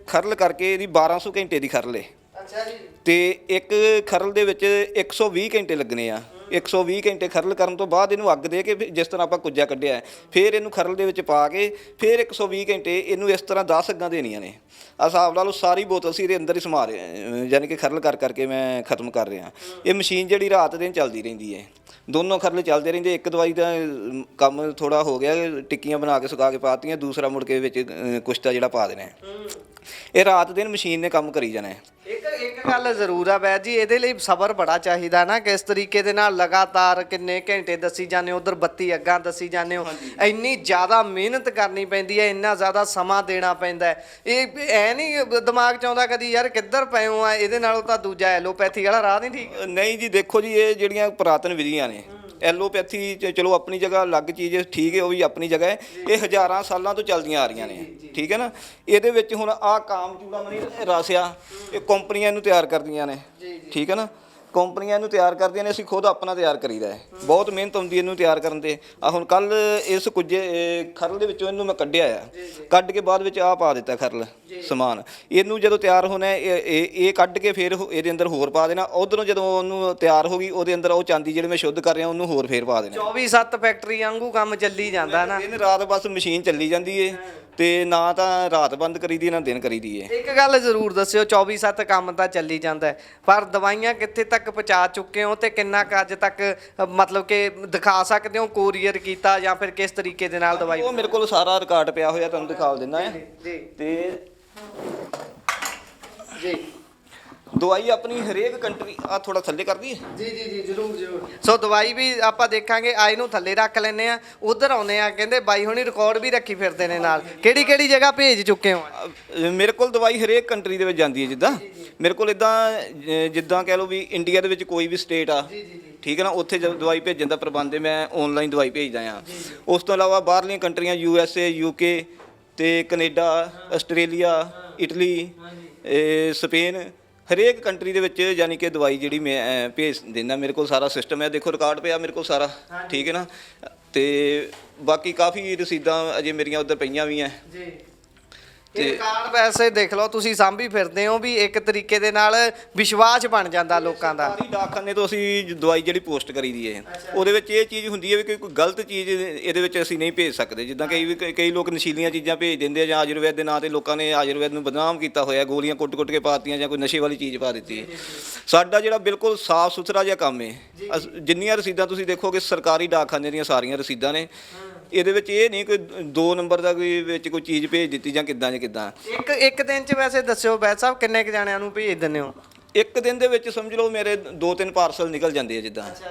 ਖਰਲ ਕਰਕੇ ਇਹਦੀ 1200 ਘੰਟੇ ਦੀ ਖਰਲ ਹੈ।
ਅੱਛਾ ਜੀ।
ਤੇ ਇੱਕ ਖਰਲ ਦੇ ਵਿੱਚ 120 ਘੰਟੇ ਲੱਗਣੇ ਆ। 120 ਘੰਟੇ ਖਰਲ ਕਰਨ ਤੋਂ ਬਾਅਦ ਇਹਨੂੰ ਅੱਗ ਦੇ ਕੇ, ਜਿਸ ਤਰ੍ਹਾਂ ਆਪਾਂ ਕੁੱਜਾ ਕੱਢਿਆ, ਫਿਰ ਇਹਨੂੰ ਖਰਲ ਦੇ ਵਿੱਚ ਪਾ ਕੇ ਫਿਰ 120 ਘੰਟੇ ਇਹਨੂੰ ਇਸ ਤਰ੍ਹਾਂ 10 ਅੱਗਾਂ ਦੇਣੀਆਂ ਨੇ। ਆ ਹਿਸਾਬ ਲਾ ਲਓ, ਸਾਰੀ ਬੋਤਲ ਸੀ ਇਹਦੇ ਅੰਦਰ ਹੀ ਸਮਾ ਰਿਹਾ, ਯਾਨੀ ਕਿ ਖਰਲ ਕਰਕੇ ਮੈਂ ਖਤਮ ਕਰ ਰਿਹਾ। ਇਹ ਮਸ਼ੀਨ ਜਿਹੜੀ ਰਾਤ ਦਿਨ ਚੱਲਦੀ ਰਹਿੰਦੀ ਹੈ, ਦੋਨੋਂ ਖਰਲੇ ਚੱਲਦੇ ਰਹਿੰਦੇ। ਇੱਕ ਦਵਾਈ ਦਾ ਕੰਮ ਥੋੜਾ ਹੋ ਗਿਆ, ਟਿੱਕੀਆਂ ਬਣਾ ਕੇ ਸੁਕਾ ਕੇ ਪਾਤੀਆਂ, ਦੂਸਰਾ ਮੁੜ ਕੇ ਵਿੱਚ ਕੁਸ਼ਤਾ ਜਿਹੜਾ ਪਾ ਦੇਣਾ। ਇਹ ਰਾਤ ਦਿਨ ਮਸ਼ੀਨ ਨੇ ਕੰਮ ਕਰੀ ਜਾਣਾ।
ਇੱਕ ਗੱਲ ਜ਼ਰੂਰ ਆ ਵੈਦ ਜੀ, ਇਹਦੇ ਲਈ ਸਬਰ ਬੜਾ ਚਾਹੀਦਾ ਨਾ। ਕਿਸ ਤਰੀਕੇ ਦੇ ਨਾਲ ਲਗਾਤਾਰ ਕਿੰਨੇ ਘੰਟੇ ਦੱਸੀ ਜਾਂਦੇ ਹੋ, ਉਧਰ 32 ਅੱਗਾਂ ਦੱਸੀ ਜਾਂਦੇ ਹੋ। ਇੰਨੀ ਜ਼ਿਆਦਾ ਮਿਹਨਤ ਕਰਨੀ ਪੈਂਦੀ ਹੈ, ਇੰਨਾ ਜ਼ਿਆਦਾ ਸਮਾਂ ਦੇਣਾ ਪੈਂਦਾ ਹੈ। ਇਹ ਐ ਨਹੀਂ ਦਿਮਾਗ 'ਚ ਆਉਂਦਾ ਕਦੀ ਯਾਰ ਕਿੱਧਰ ਪਏ ਹੋ ਆ, ਇਹਦੇ ਨਾਲੋਂ ਤਾਂ ਦੂਜਾ ਐਲੋਪੈਥੀ ਵਾਲਾ ਰਾਹ ਨਹੀਂ ਠੀਕ?
ਨਹੀਂ ਜੀ, ਦੇਖੋ ਜੀ, ਇਹ ਜਿਹੜੀਆਂ ਪੁਰਾਤਨ ਵਿਧੀਆਂ ਨੇ, ਐਲੋਪੈਥੀ ਚਲੋ ਆਪਣੀ ਜਗ੍ਹਾ ਅਲੱਗ ਚੀਜ਼ ਠੀਕ ਹੈ, ਉਹ ਵੀ ਆਪਣੀ ਜਗ੍ਹਾ ਹੈ। ਇਹ ਹਜ਼ਾਰਾਂ ਸਾਲਾਂ ਤੋਂ ਚੱਲਦੀਆਂ ਆ ਰਹੀਆਂ ਨੇ, ਠੀਕ ਹੈ ਨਾ। ਇਹਦੇ ਵਿੱਚ ਹੁਣ ਆਹ ਕਾਮ ਚੂੜਾਮਣੀ ਰਸ ਆ, ਇਹ ਕੰਪਨੀਆਂ ਇਹਨੂੰ ਤਿਆਰ ਕਰਦੀਆਂ ਨੇ, ਠੀਕ ਹੈ ਨਾ। ਕੰਪਨੀਆਂ ਇਹਨੂੰ ਤਿਆਰ ਕਰਦੀਆਂ ਨੇ, ਅਸੀਂ ਖੁਦ ਆਪਣਾ ਤਿਆਰ ਕਰੀਦਾ ਹੈ। ਬਹੁਤ ਮਿਹਨਤ ਹੁੰਦੀ ਇਹਨੂੰ ਤਿਆਰ ਕਰਨ ਤੇ। ਆ ਹੁਣ ਕੱਲ ਇਸ ਕੁੱਜੇ ਖਰਲ ਦੇ ਵਿੱਚੋਂ ਇਹਨੂੰ ਮੈਂ ਕੱਢਿਆ ਆ, ਕੱਢ ਕੇ ਬਾਅਦ ਵਿੱਚ ਆਹ ਪਾ ਦਿੱਤਾ ਖਰਲ ਸਮਾਨ। ਇਹਨੂੰ ਜਦੋਂ ਤਿਆਰ ਹੋਣਾ, ਇਹ ਕੱਢ ਕੇ ਫਿਰ ਇਹਦੇ ਅੰਦਰ ਹੋਰ ਪਾ ਦੇਣਾ। ਉਧਰੋਂ ਜਦੋਂ ਉਹਨੂੰ ਤਿਆਰ ਹੋ ਗਈ, ਉਹਦੇ ਅੰਦਰ ਉਹ ਚਾਂਦੀ ਜਿਹੜੀ ਮੈਂ ਸ਼ੁੱਧ ਕਰ ਰਿਹਾ, ਉਹਨੂੰ ਹੋਰ ਫੇਰ ਪਾ ਦੇਣਾ।
24/7 ਫੈਕਟਰੀ ਵਾਂਗੂ ਕੰਮ ਚੱਲੀ ਜਾਂਦਾ ਨਾ।
ਦਿਨ ਰਾਤ ਬਸ ਮਸ਼ੀਨ ਚੱਲੀ ਜਾਂਦੀ ਏ, ਤੇ ਨਾ ਤਾਂ ਰਾਤ ਬੰਦ ਕਰੀਦੀ ਨਾ ਦਿਨ ਕਰੀਦੀ ਏ।
ਇੱਕ ਗੱਲ ਜ਼ਰੂਰ ਦੱਸਿਓ, 24/7 ਕੰਮ ਤਾਂ ਚੱਲੀ ਜਾਂਦਾ ਹੈ, ਪਰ ਦਵਾਈਆਂ ਕਿੱਥੇ ਤੱਕ ਪਹੁੰਚਾ ਚੁੱਕੇ ਹੋ ਤੇ ਕਿੰਨਾ ਕੁ ਅੱਜ ਤੱਕ ਮਤਲਬ ਕਿ ਦਿਖਾ ਸਕਦੇ ਹੋ ਕੋਰੀਅਰ ਕੀਤਾ ਜਾਂ ਫਿਰ ਕਿਸ ਤਰੀਕੇ ਦੇ ਨਾਲ ਦਵਾਈ?
ਉਹ ਮੇਰੇ ਕੋਲ ਸਾਰਾ ਰਿਕਾਰਡ ਪਿਆ ਹੋਇਆ, ਤੁਹਾਨੂੰ ਦਿਖਾ ਦਿੰਦਾ ਹੈ। ਤੇ
ਜੀ
ਦਵਾਈ ਆਪਣੀ ਹਰੇਕ ਕੰਟਰੀ, ਆ ਥੋੜਾ ਥੱਲੇ ਕਰ ਦਈਏ।
ਜੀ ਜੀ ਜੀ, ਜ਼ਰੂਰ ਜ਼ਰੂਰ। ਸੋ ਦਵਾਈ ਵੀ ਆਪਾਂ ਦੇਖਾਂਗੇ, ਆਈ ਨੂੰ ਥੱਲੇ ਰੱਖ ਲੈਂਦੇ ਆ। ਉਧਰ ਆਉਂਦੇ ਆ, ਕਹਿੰਦੇ ਬਾਈ ਹੁਣੀ ਰਿਕਾਰਡ ਵੀ ਰੱਖੀ ਫਿਰਦੇ ਨੇ ਨਾਲ। ਕਿਹੜੀ ਕਿਹੜੀ ਜਗ੍ਹਾ ਭੇਜ ਚੁੱਕੇ ਹੋ?
ਮੇਰੇ ਕੋਲ ਦਵਾਈ ਹਰੇਕ ਕੰਟਰੀ ਦੇ ਵਿੱਚ ਜਾਂਦੀ ਹੈ। ਜਿੱਦਾਂ ਮੇਰੇ ਕੋਲ ਇੱਦਾਂ ਜਿੱਦਾਂ ਕਹਿ ਲਓ ਵੀ ਇੰਡੀਆ ਦੇ ਵਿੱਚ ਕੋਈ ਵੀ ਸਟੇਟ ਆ, ਠੀਕ ਹੈ ਨਾ, ਉੱਥੇ ਜਦੋਂ ਦਵਾਈ ਭੇਜਣ ਦਾ ਪ੍ਰਬੰਧ ਹੈ, ਮੈਂ ਆਨਲਾਈਨ ਦਵਾਈ ਭੇਜਦਾ ਆ। ਉਸ ਤੋਂ ਇਲਾਵਾ ਬਾਹਰਲੀਆਂ ਕੰਟਰੀਆਂ USA, UK ਤੇ ਕੈਨੇਡਾ, ਆਸਟ੍ਰੇਲੀਆ, ਇਟਲੀ, ਸਪੇਨ, ਹਰੇਕ ਕੰਟਰੀ ਦੇ ਵਿੱਚ ਯਾਨੀ ਕਿ ਦਵਾਈ ਜਿਹੜੀ ਮੈਂ ਭੇਜ ਦਿੰਦਾ। ਮੇਰੇ ਕੋਲ ਸਾਰਾ ਸਿਸਟਮ ਹੈ, ਦੇਖੋ ਰਿਕਾਰਡ ਪਿਆ ਮੇਰੇ ਕੋਲ ਸਾਰਾ, ਠੀਕ ਹੈ ਨਾ। ਤੇ ਬਾਕੀ ਕਾਫੀ ਰਸੀਦਾਂ ਅਜੇ ਮੇਰੀਆਂ ਉੱਧਰ ਪਈਆਂ ਵੀ ਹੈ।
ਇਹ ਕਾਰਡ ਵੈਸੇ ਦੇਖ ਲਓ ਤੁਸੀਂ ਸਾਂਭੀ ਫਿਰਦੇ ਹੋ ਵੀ ਇੱਕ ਤਰੀਕੇ ਦੇ ਨਾਲ ਵਿਸ਼ਵਾਸ ਬਣ ਜਾਂਦਾ ਲੋਕਾਂ ਦਾ।
ਸਰਕਾਰੀ ਡਾਕਖਾਨੇ ਤੋਂ ਅਸੀਂ ਦਵਾਈ ਜਿਹੜੀ ਪੋਸਟ ਕਰੀ ਦੀ ਹੈ ਉਹਦੇ ਵਿੱਚ ਇਹ ਚੀਜ਼ ਹੁੰਦੀ ਹੈ ਵੀ ਕੋਈ ਗਲਤ ਚੀਜ਼ ਇਹਦੇ ਵਿੱਚ ਅਸੀਂ ਨਹੀਂ ਭੇਜ ਸਕਦੇ। ਜਿੱਦਾਂ ਕਈ ਲੋਕ ਨਸ਼ੀਲੀਆਂ ਚੀਜ਼ਾਂ ਭੇਜ ਦਿੰਦੇ ਆ ਜਾਂ ਆਯੁਰਵੈਦ ਦੇ ਨਾਂ ਤੇ ਲੋਕਾਂ ਨੇ ਆਯੁਰਵੈਦ ਨੂੰ ਬਦਨਾਮ ਕੀਤਾ ਹੋਇਆ, ਗੋਲੀਆਂ ਕੁੱਟ-ਕੁੱਟ ਕੇ ਪਾਤੀਆਂ ਜਾਂ ਕੋਈ ਨਸ਼ੇ ਵਾਲੀ ਚੀਜ਼ ਪਾ ਦਿੱਤੀ ਹੈ। ਸਾਡਾ ਜਿਹੜਾ ਬਿਲਕੁਲ ਸਾਫ਼ ਸੁਥਰਾ ਜਿਹਾ ਕੰਮ ਹੈ। ਜਿੰਨੀਆਂ ਰਸੀਦਾਂ ਤੁਸੀਂ ਦੇਖੋਗੇ ਸਰਕਾਰੀ ਡਾਕਖਾਨੇ ਦੀਆਂ ਸਾਰੀਆਂ ਰਸੀਦਾਂ ਨੇ। ਇਹਦੇ ਵਿੱਚ ਇਹ ਨਹੀਂ ਕੋਈ 2 ਨੰਬਰ ਦਾ ਕੋਈ ਵਿੱਚ ਕੋਈ ਚੀਜ਼ ਭੇਜ ਦਿੱਤੀ ਜਾਂ ਕਿੱਦਾਂ ਜਾਂ ਕਿੱਦਾਂ।
ਇੱਕ ਦਿਨ 'ਚ ਵੈਸੇ ਦੱਸਿਓ ਬੈਦ ਸਾਹਿਬ ਕਿੰਨੇ ਕੁ ਜਾਣਿਆਂ ਨੂੰ ਭੇਜ ਦਿੰਦੇ ਹੋ?
ਇੱਕ ਦਿਨ ਦੇ ਵਿੱਚ ਸਮਝ ਲਓ ਮੇਰੇ 2-3 ਪਾਰਸਲ ਨਿਕਲ ਜਾਂਦੇ ਆ ਜਿੱਦਾਂ।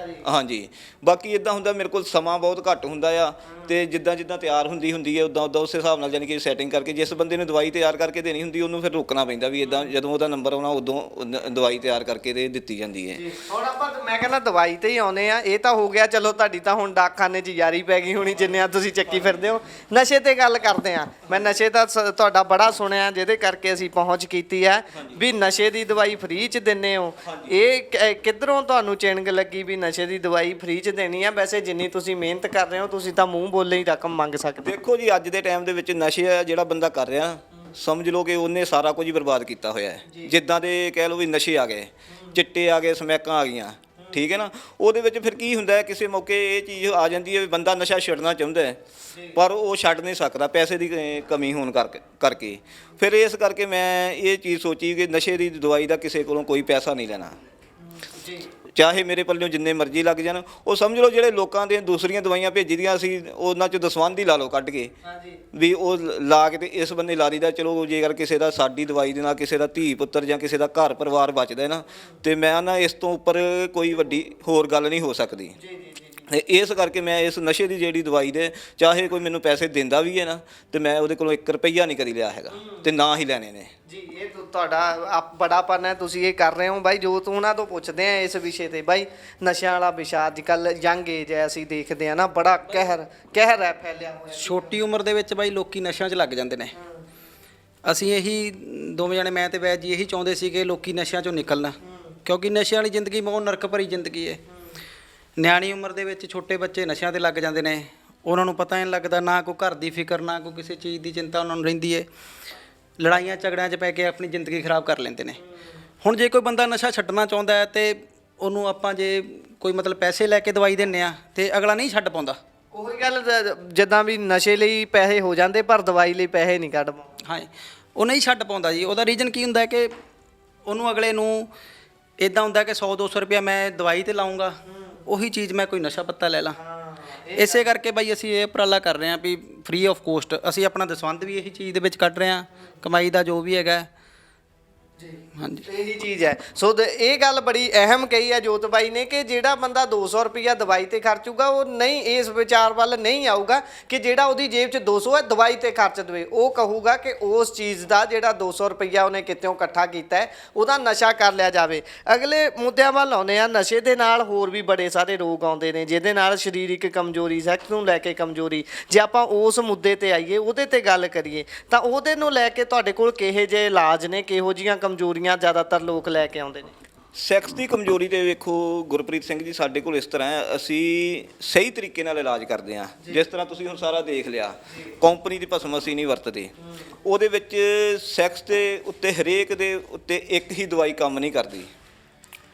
ਹਾਂਜੀ, ਬਾਕੀ ਇਦਾਂ ਹੁੰਦਾ ਮੇਰੇ ਕੋਲ ਸਮਾਂ ਬਹੁਤ ਘੱਟ ਹੁੰਦਾ ਆ ਤੇ ਜਿੱਦਾਂ ਤਿਆਰ ਹੁੰਦੀ ਹੈ ਉਦਾਂ ਉਸ ਹਿਸਾਬ ਨਾਲ ਯਾਨੀ ਕਿ ਸੈਟਿੰਗ ਕਰਕੇ ਜਿਸ ਬੰਦੇ ਨੂੰ ਦਵਾਈ ਤਿਆਰ ਕਰਕੇ ਦੇਣੀ ਹੁੰਦੀ ਉਹਨੂੰ ਫਿਰ ਰੋਕਣਾ ਪੈਂਦਾ ਵੀ ਇਦਾਂ ਜਦੋਂ ਉਹਦਾ ਨੰਬਰ ਆਉਣਾ ਉਦੋਂ ਦਵਾਈ ਤਿਆਰ ਕਰਕੇ ਦੇ ਦਿੱਤੀ ਜਾਂਦੀ ਹੈ।
ਹੁਣ ਆਪਾਂ ਮੈਂ ਕਹਿੰਦਾ ਦਵਾਈ ਤੇ ਹੀ ਆਉਂਦੇ ਆ। ਇਹ ਤਾਂ ਹੋ ਗਿਆ ਚਲੋ ਤੁਹਾਡੀ ਤਾਂ ਹੁਣ ਡਾਕਖਾਨੇ 'ਚ ਯਾਰੀ ਪੈ ਗਈ ਹੋਣੀ ਜਿੰਨਿਆਂ ਤੁਸੀਂ ਚੱਕੀ ਫਿਰਦੇ ਹੋ। ਨਸ਼ੇ ਤੇ ਗੱਲ ਕਰਦੇ ਆ। ਮੈਂ ਨਸ਼ੇ ਦਾ ਤੁਹਾਡਾ ਬੜਾ ਸੁਣਿਆ ਜਿਹਦੇ ਕਰਕੇ ਅਸੀਂ ਪਹੁੰਚ ਕੀਤੀ ਹੈ ਵੀ ਨਸ਼ੇ ਦੀ ਦਵਾਈ ਫ੍ਰੀ 'ਚ ਦਿੰਦੇ ਹੋ। ਇਹ ਕਿੱਧਰੋਂ ਤੁਹਾਨੂੰ ਚਿੰਗ ਲੱਗੀ ਵੀ ਨਸ਼ੇ ਦੀ ਦਵਾਈ ਫ੍ਰੀ 'ਚ ਦੇਣੀ ਆ? ਵੈਸੇ ਜਿੰਨੀ ਤੁਸੀਂ ਮਿਹਨਤ ਕਰ ਰਹੇ ਹੋ ਤੁਸੀਂ ਤਾਂ ਮੂੰਹ ਬੋਲੇ ਹੀ ਰਕਮ ਮੰਗ ਸਕਦੇ।
ਦੇਖੋ ਜੀ ਅੱਜ ਦੇ ਟਾਈਮ ਦੇ ਵਿੱਚ ਨਸ਼ੇ ਜਿਹੜਾ ਬੰਦਾ ਕਰ ਰਿਹਾ ਸਮਝ ਲਓ ਕਿ ਉਹਨੇ ਸਾਰਾ ਕੁਝ ਹੀ ਬਰਬਾਦ ਕੀਤਾ ਹੋਇਆ ਹੈ। ਜਿੱਦਾਂ ਦੇ ਕਹਿ ਲਓ ਵੀ ਨਸ਼ੇ ਆ ਗਏ, ਚਿੱਟੇ ਆ ਗਏ, ਸਮੈਕਾਂ ਆ ਗਈਆਂ, ਠੀਕ ਹੈ ਨਾ। ਉਹਦੇ ਵਿੱਚ ਫਿਰ ਕੀ ਹੁੰਦਾ ਹੈ ਕਿਸੇ ਮੌਕੇ ਇਹ ਚੀਜ਼ ਆ ਜਾਂਦੀ ਹੈ ਵੀ ਬੰਦਾ ਨਸ਼ਾ ਛੱਡਣਾ ਚਾਹੁੰਦਾ ਹੈ ਪਰ ਉਹ ਛੱਡ ਨਹੀਂ ਸਕਦਾ ਪੈਸੇ ਦੀ ਕਮੀ ਹੋਣ ਕਰਕੇ। ਫਿਰ ਇਸ ਕਰਕੇ ਮੈਂ ਇਹ ਚੀਜ਼ ਸੋਚੀ ਕਿ ਨਸ਼ੇ ਦੀ ਦਵਾਈ ਦਾ ਕਿਸੇ ਕੋਲੋਂ ਕੋਈ ਪੈਸਾ ਨਹੀਂ ਲੈਣਾ, ਚਾਹੇ ਮੇਰੇ ਪੱਲਿਓਂ ਜਿੰਨੇ ਮਰਜ਼ੀ ਲੱਗ ਜਾਣ। ਉਹ ਸਮਝ ਲਓ ਜਿਹੜੇ ਲੋਕਾਂ ਦੀਆਂ ਦੂਸਰੀਆਂ ਦਵਾਈਆਂ ਭੇਜੀ ਦੀਆਂ ਸੀ ਉਹਨਾਂ 'ਚ ਦਸਵੰਧ ਹੀ ਲਾ ਲਓ ਕੱਢ ਕੇ ਵੀ ਉਹ ਲਾ ਕੇ ਤੇ ਇਸ ਬੰਨੇ ਲਾ ਦਾ। ਚਲੋ ਜੇਕਰ ਕਿਸੇ ਦਾ ਸਾਡੀ ਦਵਾਈ ਦੇ ਨਾਲ ਕਿਸੇ ਦਾ ਧੀ ਪੁੱਤਰ ਜਾਂ ਕਿਸੇ ਦਾ ਘਰ ਪਰਿਵਾਰ ਬਚਦਾ ਨਾ ਤੇ ਮੈਂ ਨਾ ਇਸ ਤੋਂ ਉੱਪਰ ਕੋਈ ਵੱਡੀ ਹੋਰ ਗੱਲ ਨਹੀਂ ਹੋ ਸਕਦੀ। ਇਸ ਕਰਕੇ ਮੈਂ ਇਸ ਨਸ਼ੇ ਦੀ ਜਿਹੜੀ ਦਵਾਈ ਦੇ ਚਾਹੇ ਕੋਈ ਮੈਨੂੰ ਪੈਸੇ ਦਿੰਦਾ ਵੀ ਹੈ ਨਾ ਤੇ ਮੈਂ ਉਹਦੇ ਕੋਲੋਂ 1 ਰੁਪਈਆ ਨਹੀਂ ਕਦੀ ਲਿਆ ਹੈਗਾ ਤੇ ਨਾ ਹੀ ਲੈਣੇ ਨੇ
ਜੀ। ਇਹ ਤੁਹਾਡਾ ਬੜਾਪਨ ਹੈ, ਤੁਸੀਂ ਇਹ ਕਰ ਰਹੇ ਹੋ ਬਾਈ। ਜੋ ਤੂੰ ਉਹਨਾਂ ਤੋਂ ਪੁੱਛਦੇ ਆ ਇਸ ਵਿਸ਼ੇ ਤੇ ਬਾਈ, ਨਸ਼ਿਆਂ ਵਾਲਾ ਵਿਸ਼ਾ ਅੱਜ ਕੱਲ੍ਹ ਯੰਗ ਏਜ ਹੈ ਅਸੀਂ ਦੇਖਦੇ ਆ ਨਾ ਬੜਾ ਕਹਿਰ ਹੈ ਫੈਲਿਆ ਹੋਇਆ।
ਛੋਟੀ ਉਮਰ ਦੇ ਵਿੱਚ ਬਾਈ ਲੋਕੀ ਨਸ਼ਿਆਂ 'ਚ ਲੱਗ ਜਾਂਦੇ ਨੇ। ਅਸੀਂ ਇਹੀ ਦੋਵੇਂ ਜਣੇ ਮੈਂ ਤੇ ਵੈਦ ਜੀ ਇਹੀ ਚਾਹੁੰਦੇ ਸੀ ਕਿ ਲੋਕੀ ਨਸ਼ਿਆਂ 'ਚੋਂ ਨਿਕਲਣ, ਕਿਉਂਕਿ ਨਸ਼ਿਆਂ ਵਾਲੀ ਜ਼ਿੰਦਗੀ ਬਹੁਤ ਨਰਕ ਭਰੀ ਜ਼ਿੰਦਗੀ ਹੈ। ਨਿਆਣੀ ਉਮਰ ਦੇ ਵਿੱਚ ਛੋਟੇ ਬੱਚੇ ਨਸ਼ਿਆਂ 'ਤੇ ਲੱਗ ਜਾਂਦੇ ਨੇ। ਉਹਨਾਂ ਨੂੰ ਪਤਾ ਨਹੀਂ ਲੱਗਦਾ, ਨਾ ਕੋਈ ਘਰ ਦੀ ਫਿਕਰ ਨਾ ਕੋਈ ਕਿਸੇ ਚੀਜ਼ ਦੀ ਚਿੰਤਾ ਉਹਨਾਂ ਨੂੰ ਰਹਿੰਦੀ ਹੈ। ਲੜਾਈਆਂ ਝਗੜਿਆਂ 'ਚ ਪੈ ਕੇ ਆਪਣੀ ਜ਼ਿੰਦਗੀ ਖਰਾਬ ਕਰ ਲੈਂਦੇ ਨੇ। ਹੁਣ ਜੇ ਕੋਈ ਬੰਦਾ ਨਸ਼ਾ ਛੱਡਣਾ ਚਾਹੁੰਦਾ ਹੈ ਤੇ ਉਹਨੂੰ ਆਪਾਂ ਜੇ ਕੋਈ ਮਤਲਬ ਪੈਸੇ ਲੈ ਕੇ ਦਵਾਈ ਦਿੰਦੇ ਆ ਤੇ ਅਗਲਾ ਨਹੀਂ ਛੱਡ ਪਾਉਂਦਾ।
ਉਹੀ ਗੱਲ ਜਿੱਦਾਂ ਵੀ ਨਸ਼ੇ ਲਈ ਪੈਸੇ ਹੋ ਜਾਂਦੇ ਪਰ ਦਵਾਈ ਲਈ ਪੈਸੇ ਨਹੀਂ ਕੱਢ ਪਾਉਂਦਾ।
ਹਾਂ, ਉਹ ਨਹੀਂ ਛੱਡ ਪਾਉਂਦਾ ਜੀ। ਉਹਦਾ ਰੀਜ਼ਨ ਕੀ ਹੁੰਦਾ ਕਿ ਉਹਨੂੰ ਅਗਲੇ ਨੂੰ ਇੱਦਾਂ ਹੁੰਦਾ ਕਿ 100-200 ਰੁਪਇਆ ਮੈਂ ਦਵਾਈ 'ਤੇ ਲਾਊਂਗਾ, ਉਹੀ ਚੀਜ਼ ਮੈਂ ਕੋਈ ਨਸ਼ਾ ਪੱਤਾ ਲੈ ਲਾਂ। ਇਸੇ ਕਰਕੇ ਬਾਈ ਅਸੀਂ ਇਹ ਉਪਰਾਲਾ ਕਰ ਰਹੇ ਹਾਂ ਵੀ ਫ੍ਰੀ ਆਫ ਕੋਸਟ ਅਸੀਂ ਆਪਣਾ ਦਸਵੰਧ ਵੀ ਇਹੀ ਚੀਜ਼ ਦੇ ਵਿੱਚ ਕੱਢ ਰਹੇ ਹਾਂ, ਕਮਾਈ ਦਾ ਜੋ ਵੀ ਹੈਗਾ ਜੀ। ਹਾਂਜੀ,
ਇਹੀ ਚੀਜ਼ ਹੈ। ਸੋ ਇਹ ਗੱਲ ਬੜੀ ਅਹਿਮ ਕਹੀ ਹੈ ਜੋਤ ਬਾਈ ਨੇ ਕਿ ਜਿਹੜਾ ਬੰਦਾ 200 ਰੁਪਈਆ ਦਵਾਈ ਤੇ ਖਰਚੂਗਾ ਉਹ ਨਹੀਂ ਇਸ ਵਿਚਾਰ ਵੱਲ ਨਹੀਂ ਆਊਗਾ ਕਿ ਜਿਹੜਾ ਉਹਦੀ ਜੇਬ 'ਚ 200 ਹੈ ਦਵਾਈ ਤੇ ਖਰਚ ਦੇਵੇ। ਉਹ ਕਹੂਗਾ ਕਿ ਉਸ ਚੀਜ਼ ਦਾ ਜਿਹੜਾ 200 ਰੁਪਈਆ ਉਹਨੇ ਕਿਤੋਂ ਇਕੱਠਾ ਕੀਤਾ ਹੈ ਉਹਦਾ ਨਸ਼ਾ ਕਰ ਲਿਆ ਜਾਵੇ। ਅਗਲੇ ਮੁੱਦਿਆਂ ਵੱਲ ਆਉਂਦੇ ਆ। ਨਸ਼ੇ ਦੇ ਨਾਲ ਹੋਰ ਵੀ ਬੜੇ ਸਾਰੇ ਰੋਗ ਆਉਂਦੇ ਨੇ ਜਿਹਦੇ ਨਾਲ ਸਰੀਰਕ ਕਮਜ਼ੋਰੀ, ਸੈਕਸ ਨੂੰ ਲੈ ਕੇ ਕਮਜ਼ੋਰੀ। ਜੇ ਆਪਾਂ ਉਸ ਮੁੱਦੇ ਤੇ ਆਈਏ, ਉਹਦੇ ਤੇ ਗੱਲ ਕਰੀਏ ਤਾਂ ਉਹਦੇ ਨੂੰ ਲੈ ਕੇ ਤੁਹਾਡੇ ਕੋਲ ਕਿਹੋ ਜਿਹੇ ਇਲਾਜ ਨੇ, ਕਿਹੋ ਜਿਹੀਆਂ ਕਮਜ਼ੋਰੀਆਂ ਜ਼ਿਆਦਾਤਰ ਲੋਕ ਲੈ ਕੇ ਆਉਂਦੇ ਨੇ?
ਸੈਕਸ ਦੀ ਕਮਜ਼ੋਰੀ ਤੇ ਵੇਖੋ ਗੁਰਪ੍ਰੀਤ ਸਿੰਘ ਜੀ, ਸਾਡੇ ਕੋਲ ਇਸ ਤਰ੍ਹਾਂ ਹੈ, ਅਸੀਂ ਸਹੀ ਤਰੀਕੇ ਨਾਲ ਇਲਾਜ ਕਰਦੇ ਹਾਂ। ਜਿਸ ਤਰ੍ਹਾਂ ਤੁਸੀਂ ਹੁਣ ਸਾਰਾ ਦੇਖ ਲਿਆ, ਕੰਪਨੀ ਦੀ ਭਸਮ ਅਸੀਂ ਨਹੀਂ ਵਰਤਦੇ। ਉਹਦੇ ਵਿੱਚ ਸੈਕਸ ਦੇ ਉੱਤੇ ਹਰੇਕ ਦੇ ਉੱਤੇ ਇੱਕ ਹੀ ਦਵਾਈ ਕੰਮ ਨਹੀਂ ਕਰਦੀ।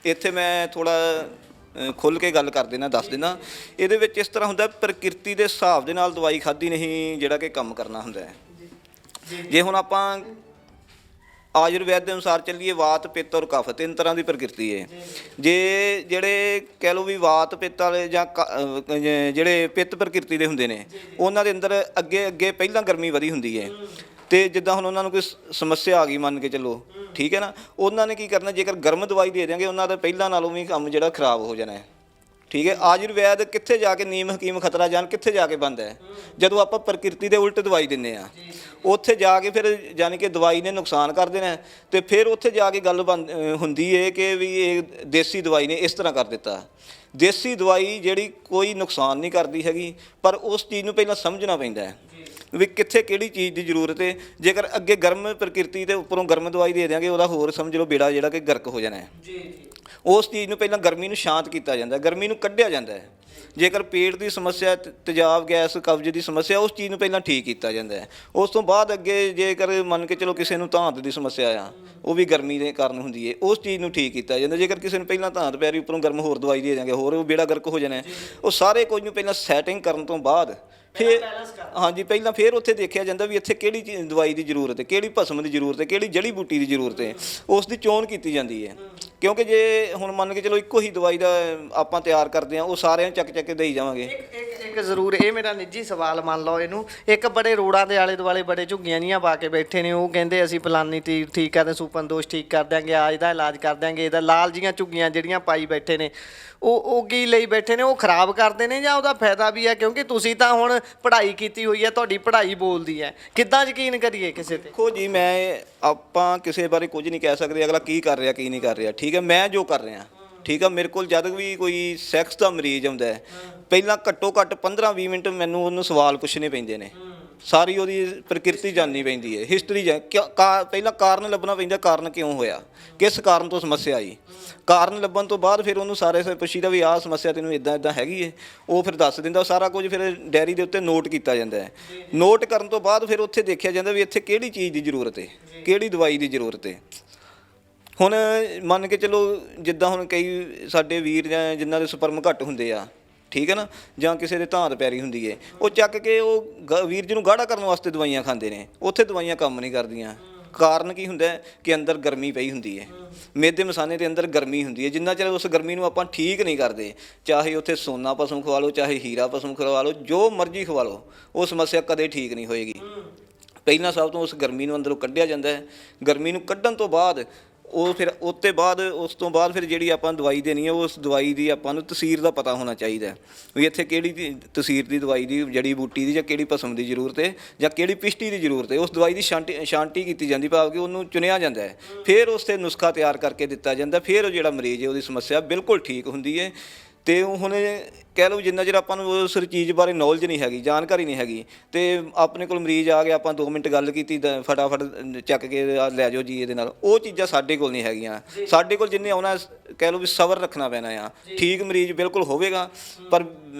ਇੱਥੇ ਮੈਂ ਥੋੜ੍ਹਾ ਖੁੱਲ੍ਹ ਕੇ ਗੱਲ ਕਰ ਦੇਣਾ, ਦੱਸ ਦੇਣਾ। ਇਹਦੇ ਵਿੱਚ ਇਸ ਤਰ੍ਹਾਂ ਹੁੰਦਾ ਪ੍ਰਕਿਰਤੀ ਦੇ ਹਿਸਾਬ ਦੇ ਨਾਲ ਦਵਾਈ ਖਾਧੀ ਨਹੀਂ ਜਿਹੜਾ ਕਿ ਕੰਮ ਕਰਨਾ ਹੁੰਦਾ ਹੈ। ਜੇ ਹੁਣ ਆਪਾਂ ਆਯੁਰਵੈਦ ਦੇ ਅਨੁਸਾਰ ਚੱਲੀਏ, ਵਾਤ, ਪਿੱਤ ਔਰ ਕਫ 3 ਤਰ੍ਹਾਂ ਦੀ ਪ੍ਰਕਿਰਤੀ ਹੈ। ਜੇ ਜਿਹੜੇ ਕਹਿ ਲਓ ਵੀ ਵਾਤ ਪਿੱਤ ਵਾਲੇ ਜਾਂ ਜਿਹੜੇ ਪਿੱਤ ਪ੍ਰਕਿਰਤੀ ਦੇ ਹੁੰਦੇ ਨੇ ਉਹਨਾਂ ਦੇ ਅੰਦਰ ਅੱਗੇ ਪਹਿਲਾਂ ਗਰਮੀ ਵਧੀ ਹੁੰਦੀ ਹੈ ਤੇ ਜਿੱਦਾਂ ਹੁਣ ਉਹਨਾਂ ਨੂੰ ਕੋਈ ਸਮੱਸਿਆ ਆ ਗਈ ਮੰਨ ਕੇ ਚੱਲੋ, ਠੀਕ ਹੈ ਨਾ, ਉਹਨਾਂ ਨੇ ਕੀ ਕਰਨਾ, ਜੇਕਰ ਗਰਮ ਦਵਾਈ ਦੇ ਦਿਆਂਗੇ ਉਹਨਾਂ ਦਾ ਪਹਿਲਾਂ ਨਾਲੋਂ ਵੀ ਕੰਮ ਜਿਹੜਾ ਖਰਾਬ ਹੋ ਜਾਣਾ ਹੈ। ਠੀਕ ਹੈ, ਆਯੁਰਵੈਦ ਕਿੱਥੇ ਜਾ ਕੇ ਨੀਮ ਹਕੀਮ ਖਤਰਾ ਜਾਨ ਕਿੱਥੇ ਜਾ ਕੇ ਬੰਦ ਹੈ? ਜਦੋਂ ਆਪਾਂ ਪ੍ਰਕਿਰਤੀ ਦੇ ਉਲਟ ਦਵਾਈ ਦਿੰਦੇ ਆ ਉੱਥੇ ਜਾ ਕੇ ਫਿਰ ਯਾਨੀ ਕਿ ਦਵਾਈ ਨੇ ਨੁਕਸਾਨ ਕਰ ਦੇਣਾ ਤੇ ਫਿਰ ਉੱਥੇ ਜਾ ਕੇ ਗੱਲ ਹੁੰਦੀ ਹੈ ਕਿ ਵੀ ਇਹ ਦੇਸੀ ਦਵਾਈ ਨੇ ਇਸ ਤਰ੍ਹਾਂ ਕਰ ਦਿੱਤਾ। ਦੇਸੀ ਦਵਾਈ ਜਿਹੜੀ ਕੋਈ ਨੁਕਸਾਨ ਨਹੀਂ ਕਰਦੀ ਹੈਗੀ, ਪਰ ਉਸ ਚੀਜ਼ ਨੂੰ ਪਹਿਲਾਂ ਸਮਝਣਾ ਪੈਂਦਾ ਹੈ ਵੀ ਕਿੱਥੇ ਕਿਹੜੀ ਚੀਜ਼ ਦੀ ਜ਼ਰੂਰਤ ਹੈ। ਜੇਕਰ ਅੱਗੇ ਗਰਮ ਪ੍ਰਕਿਰਤੀ ਦੇ ਉੱਪਰੋਂ ਗਰਮ ਦਵਾਈ ਦੇ ਦਿਆਂਗੇ ਉਹਦਾ ਹੋਰ ਸਮਝ ਲਓ ਬੇੜਾ ਜਿਹੜਾ ਕਿ ਗਰਕ ਹੋ ਜਾਣਾ ਹੈ। ਉਸ ਚੀਜ਼ ਨੂੰ ਪਹਿਲਾਂ ਗਰਮੀ ਨੂੰ ਸ਼ਾਂਤ ਕੀਤਾ ਜਾਂਦਾ, ਗਰਮੀ ਨੂੰ ਕੱਢਿਆ ਜਾਂਦਾ ਹੈ। ਜੇਕਰ ਪੇਟ ਦੀ ਸਮੱਸਿਆ, ਤੇਜ਼ਾਬ, ਗੈਸ, ਕਬਜ਼ ਦੀ ਸਮੱਸਿਆ, ਉਸ ਚੀਜ਼ ਨੂੰ ਪਹਿਲਾਂ ਠੀਕ ਕੀਤਾ ਜਾਂਦਾ ਹੈ। ਉਸ ਤੋਂ ਬਾਅਦ ਅੱਗੇ ਜੇਕਰ ਮੰਨ ਕੇ ਚਲੋ ਕਿਸੇ ਨੂੰ ਧਾਤ ਦੀ ਸਮੱਸਿਆ ਆ, ਉਹ ਵੀ ਗਰਮੀ ਦੇ ਕਾਰਨ ਹੁੰਦੀ ਹੈ, ਉਸ ਚੀਜ਼ ਨੂੰ ਠੀਕ ਕੀਤਾ ਜਾਂਦਾ। ਜੇਕਰ ਕਿਸੇ ਨੂੰ ਪਹਿਲਾਂ ਧਾਤ ਪੈ ਰਹੀ, ਉੱਪਰੋਂ ਗਰਮ ਹੋਰ ਦਵਾਈ ਦੇ ਜਾਂਗੇ, ਹੋਰ ਬੇੜਾ ਗਰਕ ਹੋ ਜਾਣਾ। ਉਹ ਸਾਰੇ ਕੁਝ ਨੂੰ ਪਹਿਲਾਂ ਸੈਟਿੰਗ ਕਰਨ ਤੋਂ ਬਾਅਦ ਫਿਰ ਹਾਂਜੀ ਪਹਿਲਾਂ ਫਿਰ ਉੱਥੇ ਦੇਖਿਆ ਜਾਂਦਾ ਵੀ ਇੱਥੇ ਕਿਹੜੀ ਦਵਾਈ ਦੀ ਜ਼ਰੂਰਤ ਹੈ, ਕਿਹੜੀ ਭਸਮ ਦੀ ਜ਼ਰੂਰਤ ਹੈ, ਕਿਹੜੀ ਜੜੀ ਬੂਟੀ ਦੀ ਜ਼ਰੂਰਤ ਹੈ, ਉਸ ਦੀ ਚੋਣ ਕੀਤੀ ਜਾਂਦੀ ਹੈ। ਕਿਉਂਕਿ ਜੇ ਹੁਣ ਮੰਨ ਕੇ ਚਲੋ ਇੱਕੋ ਹੀ ਦਵਾਈ ਦਾ ਆਪਾਂ ਤਿਆਰ ਕਰਦੇ ਹਾਂ, ਉਹ ਸਾਰਿਆਂ ਨੂੰ ਚੱਕ ਕੇ ਦੇਈ ਜਾਵਾਂਗੇ।
ਇੱਕ ਜ਼ਰੂਰ ਇਹ ਮੇਰਾ ਨਿੱਜੀ ਸਵਾਲ ਮੰਨ ਲਓ ਇਹਨੂੰ, ਇੱਕ ਬੜੇ ਰੋੜਾਂ ਦੇ ਆਲੇ ਦੁਆਲੇ ਬੜੇ ਝੁੱਗੀਆਂ ਜੀਆਂ ਪਾ ਕੇ ਬੈਠੇ ਨੇ, ਉਹ ਕਹਿੰਦੇ ਅਸੀਂ ਫਲਾਨੀ ਠੀਕ ਕਰਦੇ, ਸੁਪਨ ਦੋਸ਼ ਠੀਕ ਕਰ ਦਿਆਂਗੇ, ਆ ਇਹਦਾ ਇਲਾਜ ਕਰ ਦਿਆਂਗੇ, ਇਹਦਾ ਲਾਲ ਜੀਆਂ ਝੁੱਗੀਆਂ ਜਿਹੜੀਆਂ ਪਾਈ ਬੈਠੇ ਨੇ, ਉਹ ਕੀ ਲਈ ਬੈਠੇ ਨੇ? ਉਹ ਖਰਾਬ ਕਰਦੇ ਨੇ ਜਾਂ ਉਹਦਾ ਫਾਇਦਾ ਵੀ ਹੈ? ਕਿਉਂਕਿ ਤੁਸੀਂ ਤਾਂ ਹੁਣ ਪੜ੍ਹਾਈ ਕੀਤੀ ਹੋਈ ਹੈ, ਤੁਹਾਡੀ ਪੜ੍ਹਾਈ ਬੋਲਦੀ ਹੈ, ਕਿੱਦਾਂ ਯਕੀਨ ਕਰੀਏ ਕਿਸੇ ਤੇ?
ਦੇਖੋ ਜੀ, ਆਪਾਂ ਕਿਸੇ ਬਾਰੇ ਕੁਝ ਨਹੀਂ ਕਹਿ ਸਕਦੇ, ਅਗਲਾ ਕੀ ਕਰ ਰਿਹਾ ਕੀ ਨਹੀਂ ਕਰ ਰਿਹਾ। ਠੀਕ ਹੈ, ਮੈਂ ਜੋ ਕਰ ਰਿਹਾ, ਠੀਕ ਆ। ਮੇਰੇ ਕੋਲ ਜਦ ਵੀ ਕੋਈ ਸੈਕਸ ਦਾ ਮਰੀਜ਼ ਆਉਂਦਾ ਹੈ, ਪਹਿਲਾਂ ਘੱਟੋ ਘੱਟ 15-20 ਮਿੰਟ ਮੈਨੂੰ ਉਹਨੂੰ ਸਵਾਲ ਪੁੱਛਣੇ ਪੈਂਦੇ ਨੇ, ਸਾਰੀ ਉਹਦੀ ਪ੍ਰਕਿਰਤੀ ਜਾਣਨੀ ਪੈਂਦੀ ਹੈ, ਹਿਸਟਰੀ ਪਹਿਲਾਂ ਕਾਰਨ ਲੱਭਣਾ ਪੈਂਦਾ, ਕਾਰਨ ਕਿਉਂ ਹੋਇਆ, ਕਿਸ ਕਾਰਨ ਤੋਂ ਸਮੱਸਿਆ ਆਈ। ਕਾਰਨ ਲੱਭਣ ਤੋਂ ਬਾਅਦ ਫਿਰ ਉਹਨੂੰ ਸਾਰੇ ਪੁੱਛੀਦਾ ਵੀ ਆਹ ਸਮੱਸਿਆ ਤੈਨੂੰ ਇੱਦਾਂ ਇੱਦਾਂ ਹੈਗੀ ਹੈ, ਉਹ ਫਿਰ ਦੱਸ ਦਿੰਦਾ। ਸਾਰਾ ਕੁਝ ਫਿਰ ਡਾਇਰੀ ਦੇ ਉੱਤੇ ਨੋਟ ਕੀਤਾ ਜਾਂਦਾ ਹੈ। ਨੋਟ ਕਰਨ ਤੋਂ ਬਾਅਦ ਫਿਰ ਉੱਥੇ ਦੇਖਿਆ ਜਾਂਦਾ ਵੀ ਇੱਥੇ ਕਿਹੜੀ ਚੀਜ਼ ਦੀ ਜ਼ਰੂਰਤ ਹੈ, ਕਿਹੜੀ ਦਵਾਈ ਦੀ ਜ਼ਰੂਰਤ ਹੈ। ਹੁਣ ਮੰਨ ਕੇ ਚਲੋ ਜਿੱਦਾਂ ਹੁਣ ਕਈ ਸਾਡੇ ਵੀਰ ਜਾਂ ਜਿਨ੍ਹਾਂ ਦੇ ਸਪਰਮ ਘੱਟ ਹੁੰਦੇ ਆ, ਠੀਕ ਹੈ ਨਾ, ਜਾਂ ਕਿਸੇ ਦੇ ਧਾਤ ਪੈਰੀ ਹੁੰਦੀ ਹੈ, ਉਹ ਚੱਕ ਕੇ ਉਹ ਵੀਰ ਜੀ ਨੂੰ ਗਾੜਾ ਕਰਨ ਵਾਸਤੇ ਦਵਾਈਆਂ ਖਾਂਦੇ ਨੇ, ਉੱਥੇ ਦਵਾਈਆਂ ਕੰਮ ਨਹੀਂ ਕਰਦੀਆਂ। ਕਾਰਨ ਕੀ ਹੁੰਦਾ ਕਿ ਅੰਦਰ ਗਰਮੀ ਪਈ ਹੁੰਦੀ ਹੈ, ਮੇਦੇ ਮਸਾਨੇ ਦੇ ਅੰਦਰ ਗਰਮੀ ਹੁੰਦੀ ਹੈ। ਜਿੰਨਾ ਚਿਰ ਉਸ ਗਰਮੀ ਨੂੰ ਆਪਾਂ ਠੀਕ ਨਹੀਂ ਕਰਦੇ, ਚਾਹੇ ਉੱਥੇ ਸੋਨਾ ਪਸ਼ਮ ਖਵਾ ਲਓ, ਚਾਹੇ ਹੀਰਾ ਪਸ਼ਮ ਖਵਾ ਲਓ, ਜੋ ਮਰਜ਼ੀ ਖਵਾ ਲਓ, ਉਹ ਸਮੱਸਿਆ ਕਦੇ ਠੀਕ ਨਹੀਂ ਹੋਏਗੀ। ਪਹਿਲਾਂ ਸਭ ਤੋਂ ਉਸ ਗਰਮੀ ਨੂੰ ਅੰਦਰੋਂ ਕੱਢਿਆ ਜਾਂਦਾ ਹੈ। ਗਰਮੀ ਨੂੰ ਕੱਢਣ ਤੋਂ ਬਾਅਦ ਉਹ ਫਿਰ ਉਸ ਤੋਂ ਬਾਅਦ ਫਿਰ ਜਿਹੜੀ ਆਪਾਂ ਦਵਾਈ ਦੇਣੀ ਹੈ, ਉਸ ਦਵਾਈ ਦੀ ਆਪਾਂ ਨੂੰ ਤਸੀਰ ਦਾ ਪਤਾ ਹੋਣਾ ਚਾਹੀਦਾ ਵੀ ਇੱਥੇ ਕਿਹੜੀ ਤਸੀਰ ਦੀ ਦਵਾਈ ਦੀ, ਜੜੀ ਬੂਟੀ ਦੀ, ਜਾਂ ਕਿਹੜੀ ਭਸਮ ਦੀ ਜ਼ਰੂਰਤ ਹੈ, ਜਾਂ ਕਿਹੜੀ ਪਿਸ਼ਟੀ ਦੀ ਜ਼ਰੂਰਤ ਹੈ। ਉਸ ਦਵਾਈ ਦੀ ਛਾਂਟੀ ਕੀਤੀ ਜਾਂਦੀ, ਭਾਵ ਕਿ ਉਹਨੂੰ ਚੁਣਿਆ ਜਾਂਦਾ ਹੈ, ਫਿਰ ਉਸ 'ਤੇ ਨੁਸਖਾ ਤਿਆਰ ਕਰਕੇ ਦਿੱਤਾ ਜਾਂਦਾ, ਫਿਰ ਉਹ ਜਿਹੜਾ ਮਰੀਜ਼ ਹੈ ਉਹਦੀ ਸਮੱਸਿਆ ਬਿਲਕੁਲ ਠੀਕ ਹੁੰਦੀ ਹੈ। ਅਤੇ ਹੁਣ ਕਹਿ ਲਓ ਜਿੰਨਾ ਚਿਰ ਆਪਾਂ ਨੂੰ ਉਸ ਚੀਜ਼ ਬਾਰੇ ਨੌਲੇਜ ਨਹੀਂ ਹੈਗੀ, ਜਾਣਕਾਰੀ ਨਹੀਂ ਹੈਗੀ, ਅਤੇ ਆਪਣੇ ਕੋਲ ਮਰੀਜ਼ ਆ ਗਿਆ, ਆਪਾਂ 2 ਮਿੰਟ ਗੱਲ ਕੀਤੀ, ਫਟਾਫਟ ਚੱਕ ਕੇ ਲੈ ਜਾਓ ਜੀ ਇਹਦੇ ਨਾਲ, ਉਹ ਚੀਜ਼ਾਂ ਸਾਡੇ ਕੋਲ ਨਹੀਂ ਹੈਗੀਆਂ। ਸਾਡੇ ਕੋਲ ਜਿੰਨੇ ਆਉਣਾ ਕਹਿ ਲਓ ਵੀ ਸਬਰ ਰੱਖਣਾ ਪੈਣਾ ਆ। ਠੀਕ ਮਰੀਜ਼ ਬਿਲਕੁਲ ਹੋਵੇਗਾ, ਪਰ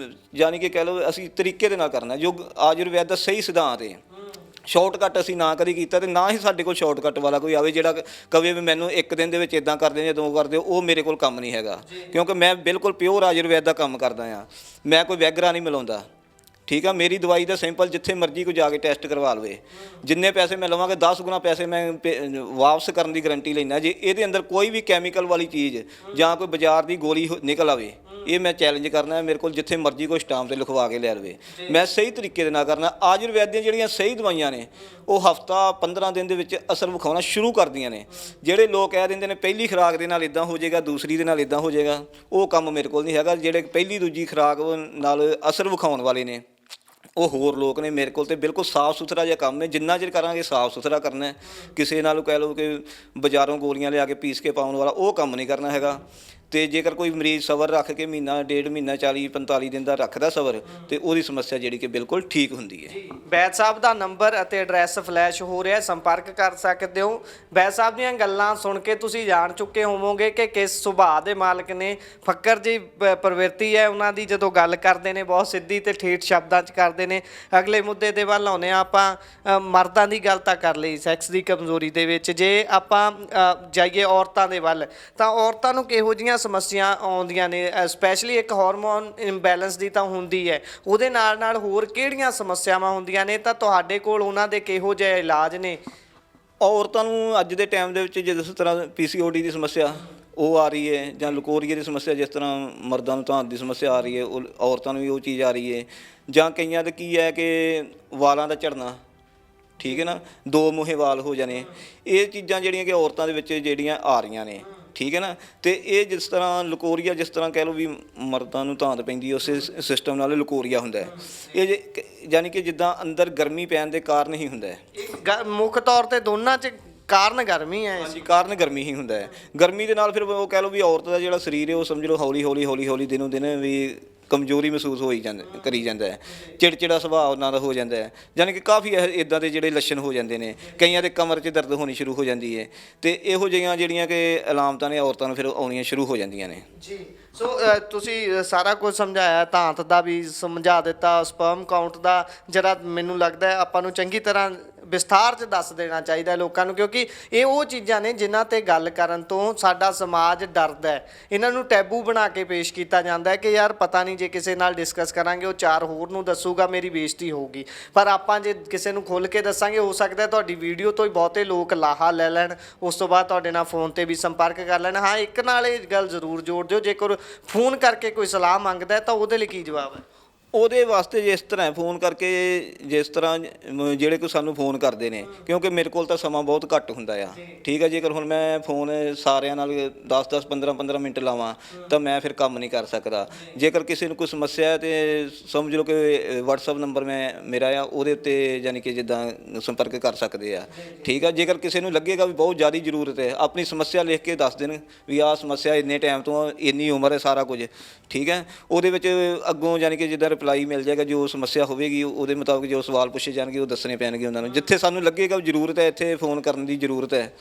ਯਾਨੀ ਕਿ ਕਹਿ ਲਓ ਅਸੀਂ ਤਰੀਕੇ ਦੇ ਨਾਲ ਕਰਨਾ, ਜੋ ਆਯੁਰਵੈਦ ਦਾ ਸਹੀ ਸਿਧਾਂਤ ਹੈ। ਸ਼ਾਰਟਕੱਟ ਅਸੀਂ ਨਾ ਕਦੀ ਕੀਤਾ, ਅਤੇ ਨਾ ਹੀ ਸਾਡੇ ਕੋਲ ਸ਼ਾਰਟਕੱਟ ਵਾਲਾ ਕੋਈ ਆਵੇ ਜਿਹੜਾ ਕਵੇ ਵੀ ਮੈਨੂੰ 1 ਦਿਨ ਦੇ ਵਿੱਚ ਇੱਦਾਂ ਕਰਦੇ ਜਾਂ 2 ਕਰਦੇ, ਉਹ ਮੇਰੇ ਕੋਲ ਕੰਮ ਨਹੀਂ ਹੈਗਾ। ਕਿਉਂਕਿ ਮੈਂ ਬਿਲਕੁਲ ਪਿਓਰ ਆਯੁਰਵੈਦ ਦਾ ਕੰਮ ਕਰਦਾ ਹਾਂ, ਮੈਂ ਕੋਈ ਵੈਗਰਾ ਨਹੀਂ ਮਿਲਾਉਂਦਾ। ਠੀਕ ਆ, ਮੇਰੀ ਦਵਾਈ ਦਾ ਸੈਂਪਲ ਜਿੱਥੇ ਮਰਜ਼ੀ ਕੋਈ ਜਾ ਕੇ ਟੈਸਟ ਕਰਵਾ ਲਵੇ, ਜਿੰਨੇ ਪੈਸੇ ਮੈਂ ਲਵਾਂਗਾ 10 ਗੁਣਾ ਪੈਸੇ ਮੈਂ ਵਾਪਸ ਕਰਨ ਦੀ ਗਰੰਟੀ ਲੈਂਦਾ। ਜੇ ਇਹਦੇ ਅੰਦਰ ਕੋਈ ਵੀ ਕੈਮੀਕਲ ਵਾਲੀ ਚੀਜ਼ ਜਾਂ ਕੋਈ ਬਾਜ਼ਾਰ ਦੀ ਗੋਲੀ ਨਿਕਲ ਆਵੇ, ਇਹ ਮੈਂ ਚੈਲੰਜ ਕਰਨਾ, ਮੇਰੇ ਕੋਲ ਜਿੱਥੇ ਮਰਜ਼ੀ ਕੋਈ ਸਟਾਂਪ 'ਤੇ ਲਿਖਵਾ ਕੇ ਲੈ ਲਵੇ। ਮੈਂ ਸਹੀ ਤਰੀਕੇ ਦੇ ਨਾਲ ਕਰਨਾ। ਆਯੁਰਵੈਦ ਦੀਆਂ ਜਿਹੜੀਆਂ ਸਹੀ ਦਵਾਈਆਂ ਨੇ, ਉਹ ਹਫ਼ਤਾ 15 ਦਿਨ ਦੇ ਵਿੱਚ ਅਸਰ ਵਿਖਾਉਣਾ ਸ਼ੁਰੂ ਕਰਦੀਆਂ ਨੇ। ਜਿਹੜੇ ਲੋਕ ਕਹਿ ਦਿੰਦੇ ਨੇ ਪਹਿਲੀ ਖੁਰਾਕ ਦੇ ਨਾਲ ਇੱਦਾਂ ਹੋ ਜਾਏਗਾ, ਦੂਸਰੀ ਦੇ ਨਾਲ ਇੱਦਾਂ ਹੋ ਜਾਏਗਾ, ਉਹ ਕੰਮ ਮੇਰੇ ਕੋਲ ਨਹੀਂ ਹੈਗਾ। ਜਿਹੜੇ ਪਹਿਲੀ ਦੂਜੀ ਖੁਰਾਕ ਨਾਲ ਅਸਰ ਵਿਖਾਉਣ ਵਾਲੇ ਨੇ, ਉਹ ਹੋਰ ਲੋਕ ਨੇ। ਮੇਰੇ ਕੋਲ ਤਾਂ ਬਿਲਕੁਲ ਸਾਫ਼ ਸੁਥਰਾ ਜਿਹਾ ਕੰਮ ਹੈ। ਜਿੰਨਾ ਚਿਰ ਕਰਾਂਗੇ ਸਾਫ਼ ਸੁਥਰਾ ਕਰਨਾ। ਕਿਸੇ ਨਾਲ ਕਹਿ ਲਓ ਕਿ ਬਾਜ਼ਾਰੋਂ ਗੋਲੀਆਂ ਲਿਆ ਕੇ ਪੀਸ ਕੇ ਪਾਉਣ ਵਾਲਾ ਉਹ ਕੰਮ ਨਹੀਂ ਕਰਨਾ ਹੈਗਾ। ਅਤੇ ਜੇਕਰ ਕੋਈ ਮਰੀਜ਼ ਸਬਰ ਰੱਖ ਕੇ ਮਹੀਨਾ, 1.5 ਮਹੀਨਾ, 40-45 ਦਿਨ ਦਾ ਰੱਖਦਾ ਸਬਰ, ਅਤੇ ਉਹਦੀ ਸਮੱਸਿਆ ਜਿਹੜੀ ਕਿ ਬਿਲਕੁਲ ਠੀਕ ਹੁੰਦੀ ਹੈ।
ਵੈਦ ਸਾਹਿਬ ਦਾ ਨੰਬਰ ਅਤੇ ਐਡਰੈਸ ਫਲੈਸ਼ ਹੋ ਰਿਹਾ, ਸੰਪਰਕ ਕਰ ਸਕਦੇ ਹੋ। ਵੈਦ ਸਾਹਿਬ ਦੀਆਂ ਗੱਲਾਂ ਸੁਣ ਕੇ ਤੁਸੀਂ ਜਾਣ ਚੁੱਕੇ ਹੋਵੋਗੇ ਕਿ ਕਿਸ ਸੁਭਾਅ ਦੇ ਮਾਲਕ ਨੇ। ਫੱਕਰ ਜੀ ਪ੍ਰਵਿਰਤੀ ਹੈ ਉਹਨਾਂ ਦੀ, ਜਦੋਂ ਗੱਲ ਕਰਦੇ ਨੇ ਬਹੁਤ ਸਿੱਧੀ ਅਤੇ ਠੇਠ ਸ਼ਬਦਾਂ 'ਚ ਕਰਦੇ ਨੇ। ਅਗਲੇ ਮੁੱਦੇ ਦੇ ਵੱਲ ਆਉਂਦੇ ਹਾਂ ਆਪਾਂ। ਮਰਦਾਂ ਦੀ ਗੱਲ ਤਾਂ ਕਰ ਲਈ, ਸੈਕਸ ਦੀ ਕਮਜ਼ੋਰੀ ਦੇ ਵਿੱਚ। ਜੇ ਆਪਾਂ ਜਾਈਏ ਔਰਤਾਂ ਦੇ ਵੱਲ, ਤਾਂ ਔਰਤਾਂ ਨੂੰ ਕਿਹੋ ਜਿਹੀਆਂ ਸਮੱਸਿਆ ਆਉਂਦੀਆਂ ਨੇ? ਸਪੈਸ਼ਲੀ ਇੱਕ ਹਾਰਮੋਨ ਇੰਬੈਲੈਂਸ ਦੀ ਤਾਂ ਹੁੰਦੀ ਹੈ, ਉਹਦੇ ਨਾਲ ਨਾਲ ਹੋਰ ਕਿਹੜੀਆਂ ਸਮੱਸਿਆਵਾਂ ਹੁੰਦੀਆਂ ਨੇ, ਤਾਂ ਤੁਹਾਡੇ ਕੋਲ ਉਹਨਾਂ ਦੇ ਕਿਹੋ ਜਿਹੇ ਇਲਾਜ ਨੇ?
ਔਰਤਾਂ ਨੂੰ ਅੱਜ ਦੇ ਟਾਈਮ ਦੇ ਵਿੱਚ ਜਿਸ ਤਰ੍ਹਾਂ PCOD ਦੀ ਸਮੱਸਿਆ ਉਹ ਆ ਰਹੀ ਹੈ, ਜਾਂ ਲਕੋਰੀਏ ਦੀ ਸਮੱਸਿਆ, ਜਿਸ ਤਰ੍ਹਾਂ ਮਰਦਾਂ ਨੂੰ ਧਾਤ ਦੀ ਸਮੱਸਿਆ ਆ ਰਹੀ ਹੈ, ਉਹ ਔਰਤਾਂ ਨੂੰ ਵੀ ਉਹ ਚੀਜ਼ ਆ ਰਹੀ ਹੈ। ਜਾਂ ਕਈਆਂ ਦਾ ਕੀ ਹੈ ਕਿ ਵਾਲਾਂ ਦਾ ਝੜਨਾ, ਠੀਕ ਹੈ ਨਾ, 2 ਮੂੰਹੇ ਵਾਲ ਹੋ ਜਾਣੇ। ਇਹ ਚੀਜ਼ਾਂ ਜਿਹੜੀਆਂ ਕਿ ਔਰਤਾਂ ਦੇ ਵਿੱਚ ਜਿਹੜੀਆਂ ਆ ਰਹੀਆਂ ਨੇ, ਠੀਕ ਹੈ ਨਾ। ਅਤੇ ਇਹ ਜਿਸ ਤਰ੍ਹਾਂ ਲਕੋਰੀਆ, ਜਿਸ ਤਰ੍ਹਾਂ ਕਹਿ ਲਓ ਵੀ ਮਰਦਾਂ ਨੂੰ ਧਾਤ ਪੈਂਦੀ, ਉਸੇ ਸਿਸਟਮ ਨਾਲ ਲਕੋਰੀਆ ਹੁੰਦਾ। ਇਹ ਯਾਨੀ ਕਿ ਜਿੱਦਾਂ ਅੰਦਰ ਗਰਮੀ ਪੈਣ ਦੇ ਕਾਰਨ ਹੀ ਹੁੰਦਾ।
ਮੁੱਖ ਤੌਰ 'ਤੇ ਦੋਨਾਂ 'ਚ ਕਾਰਨ ਗਰਮੀ ਹੈ।
ਹਾਂਜੀ, ਕਾਰਨ ਗਰਮੀ ਹੀ ਹੁੰਦਾ ਹੈ। ਗਰਮੀ ਦੇ ਨਾਲ ਫਿਰ ਉਹ ਕਹਿ ਲਓ ਵੀ ਔਰਤ ਦਾ ਜਿਹੜਾ ਸਰੀਰ ਹੈ, ਉਹ ਸਮਝ ਲਓ ਹੌਲੀ ਹੌਲੀ ਦਿਨੋਂ ਦਿਨ ਵੀ ਕਮਜ਼ੋਰੀ ਮਹਿਸੂਸ ਹੋਈ ਕਰੀ ਜਾਂਦਾ ਹੈ, ਚਿੜਚਿੜਾ ਸੁਭਾਅ ਉਹਨਾਂ ਦਾ ਹੋ ਜਾਂਦਾ ਹੈ, ਯਾਨੀ ਕਿ ਕਾਫੀ ਇਦਾਂ ਦੇ ਜਿਹੜੇ ਲੱਛਣ ਹੋ ਜਾਂਦੇ ਨੇ। ਕਈਆਂ ਦੇ ਕਮਰ 'ਚ ਦਰਦ ਹੋਣੀ ਸ਼ੁਰੂ ਹੋ ਜਾਂਦੀ ਹੈ, ਤੇ ਇਹੋ ਜਿਹੀਆਂ ਜਿਹੜੀਆਂ ਕਿ ਅਲਾਮਤਾਂ ਨੇ ਔਰਤਾਂ ਨੂੰ ਫਿਰ ਆਉਣੀਆਂ ਸ਼ੁਰੂ ਹੋ ਜਾਂਦੀਆਂ ਨੇ
ਜੀ। ਸੋ ਤੁਸੀਂ ਸਾਰਾ ਕੁਝ ਸਮਝਾਇਆ, ਧਾਤ ਦਾ ਵੀ ਸਮਝਾ ਦਿੱਤਾ, ਸਪਰਮ ਕਾਊਂਟ ਦਾ ਜਰਾ ਮੈਨੂੰ ਲੱਗਦਾ ਹੈ ਆਪਾਂ ਨੂੰ ਚੰਗੀ ਤਰ੍ਹਾਂ ਵਿਸਥਾਰ 'ਚ ਦੱਸ ਦੇਣਾ ਚਾਹੀਦਾ ਲੋਕਾਂ ਨੂੰ, ਕਿਉਂਕਿ ਇਹ ਉਹ ਚੀਜ਼ਾਂ ਨੇ ਜਿਨ੍ਹਾਂ ਤੇ ਗੱਲ ਕਰਨ ਤੋਂ ਸਾਡਾ ਸਮਾਜ ਡਰਦਾ ਹੈ। ਇਹਨਾਂ ਨੂੰ ਟੈਬੂ ਬਣਾ ਕੇ ਪੇਸ਼ ਕੀਤਾ ਜਾਂਦਾ ਹੈ ਕਿ ਯਾਰ ਪਤਾ ਨਹੀਂ ਜੇ ਕਿਸੇ ਨਾਲ ਡਿਸਕਸ ਕਰਾਂਗੇ ਉਹ 4 ਹੋਰ ਨੂੰ ਦੱਸੂਗਾ, ਮੇਰੀ ਬੇਇੱਜ਼ਤੀ ਹੋਊਗੀ। ਪਰ ਆਪਾਂ ਜੇ ਕਿਸੇ ਨੂੰ ਖੁੱਲ੍ਹ ਕੇ ਦੱਸਾਂਗੇ, ਹੋ ਸਕਦਾ ਤੁਹਾਡੀ ਵੀਡੀਓ ਤੋਂ ਹੀ ਬਹੁਤੇ ਲੋਕ ਲਾਹਾ ਲੈ ਲੈਣ, ਉਸ ਤੋਂ ਬਾਅਦ ਤੁਹਾਡੇ ਨਾਲ ਫੋਨ ਤੇ ਵੀ ਸੰਪਰਕ ਕਰ ਲੈਣ। ਹਾਂ, ਇੱਕ ਨਾਲ ਇਹ ਗੱਲ ਜ਼ਰੂਰ ਜੋੜ ਦਿਓ, ਜੇਕਰ ਫੋਨ ਕਰਕੇ ਕੋਈ ਸਲਾਹ ਮੰਗਦਾ ਤਾਂ ਉਹਦੇ ਲਈ ਕੀ ਜਵਾਬ ਹੈ?
ਉਹਦੇ ਵਾਸਤੇ ਜਿਸ ਤਰ੍ਹਾਂ ਫੋਨ ਕਰਕੇ, ਜਿਸ ਤਰ੍ਹਾਂ ਜਿਹੜੇ ਕੋਈ ਸਾਨੂੰ ਫੋਨ ਕਰਦੇ ਨੇ, ਕਿਉਂਕਿ ਮੇਰੇ ਕੋਲ ਤਾਂ ਸਮਾਂ ਬਹੁਤ ਘੱਟ ਹੁੰਦਾ ਆ, ਠੀਕ ਹੈ। ਜੇਕਰ ਹੁਣ ਮੈਂ ਫੋਨ ਸਾਰਿਆਂ ਨਾਲ 10-10 15-15 ਮਿੰਟ ਲਾਵਾਂ ਤਾਂ ਮੈਂ ਫਿਰ ਕੰਮ ਨਹੀਂ ਕਰ ਸਕਦਾ। ਜੇਕਰ ਕਿਸੇ ਨੂੰ ਕੋਈ ਸਮੱਸਿਆ ਹੈ ਤਾਂ ਸਮਝ ਲਓ ਕਿ WhatsApp ਨੰਬਰ ਮੇਰਾ ਆ, ਉਹਦੇ ਉੱਤੇ ਯਾਨੀ ਕਿ ਜਿੱਦਾਂ ਸੰਪਰਕ ਕਰ ਸਕਦੇ ਆ, ਠੀਕ ਆ। ਜੇਕਰ ਕਿਸੇ ਨੂੰ ਲੱਗੇਗਾ ਵੀ ਬਹੁਤ ਜ਼ਿਆਦਾ ਜ਼ਰੂਰਤ ਹੈ, ਆਪਣੀ ਸਮੱਸਿਆ ਲਿਖ ਕੇ ਦੱਸ ਦੇਣ ਵੀ ਆਹ ਸਮੱਸਿਆ ਇੰਨੇ ਟਾਈਮ ਤੋਂ, ਇੰਨੀ ਉਮਰ ਹੈ, ਸਾਰਾ ਕੁਝ ਠੀਕ ਹੈ। ਉਹਦੇ ਵਿੱਚ ਅੱਗੋਂ ਯਾਨੀ ਕਿ ਜਿੱਦਾਂ ਰਿਪਲਾਈ ਮਿਲ ਜਾਏਗਾ, ਜੋ ਸਮੱਸਿਆ ਹੋਵੇਗੀ ਉਹਦੇ ਮੁਤਾਬਕ ਜੋ ਸਵਾਲ ਪੁੱਛੇ ਜਾਣਗੇ ਉਹ ਦੱਸਣੇ ਪੈਣਗੇ ਉਹਨਾਂ ਨੂੰ। ਜਿੱਥੇ ਸਾਨੂੰ ਲੱਗੇਗਾ ਜ਼ਰੂਰਤ ਹੈ, ਇੱਥੇ ਫੋਨ ਕਰਨ ਦੀ ਜ਼ਰੂਰਤ ਹੈ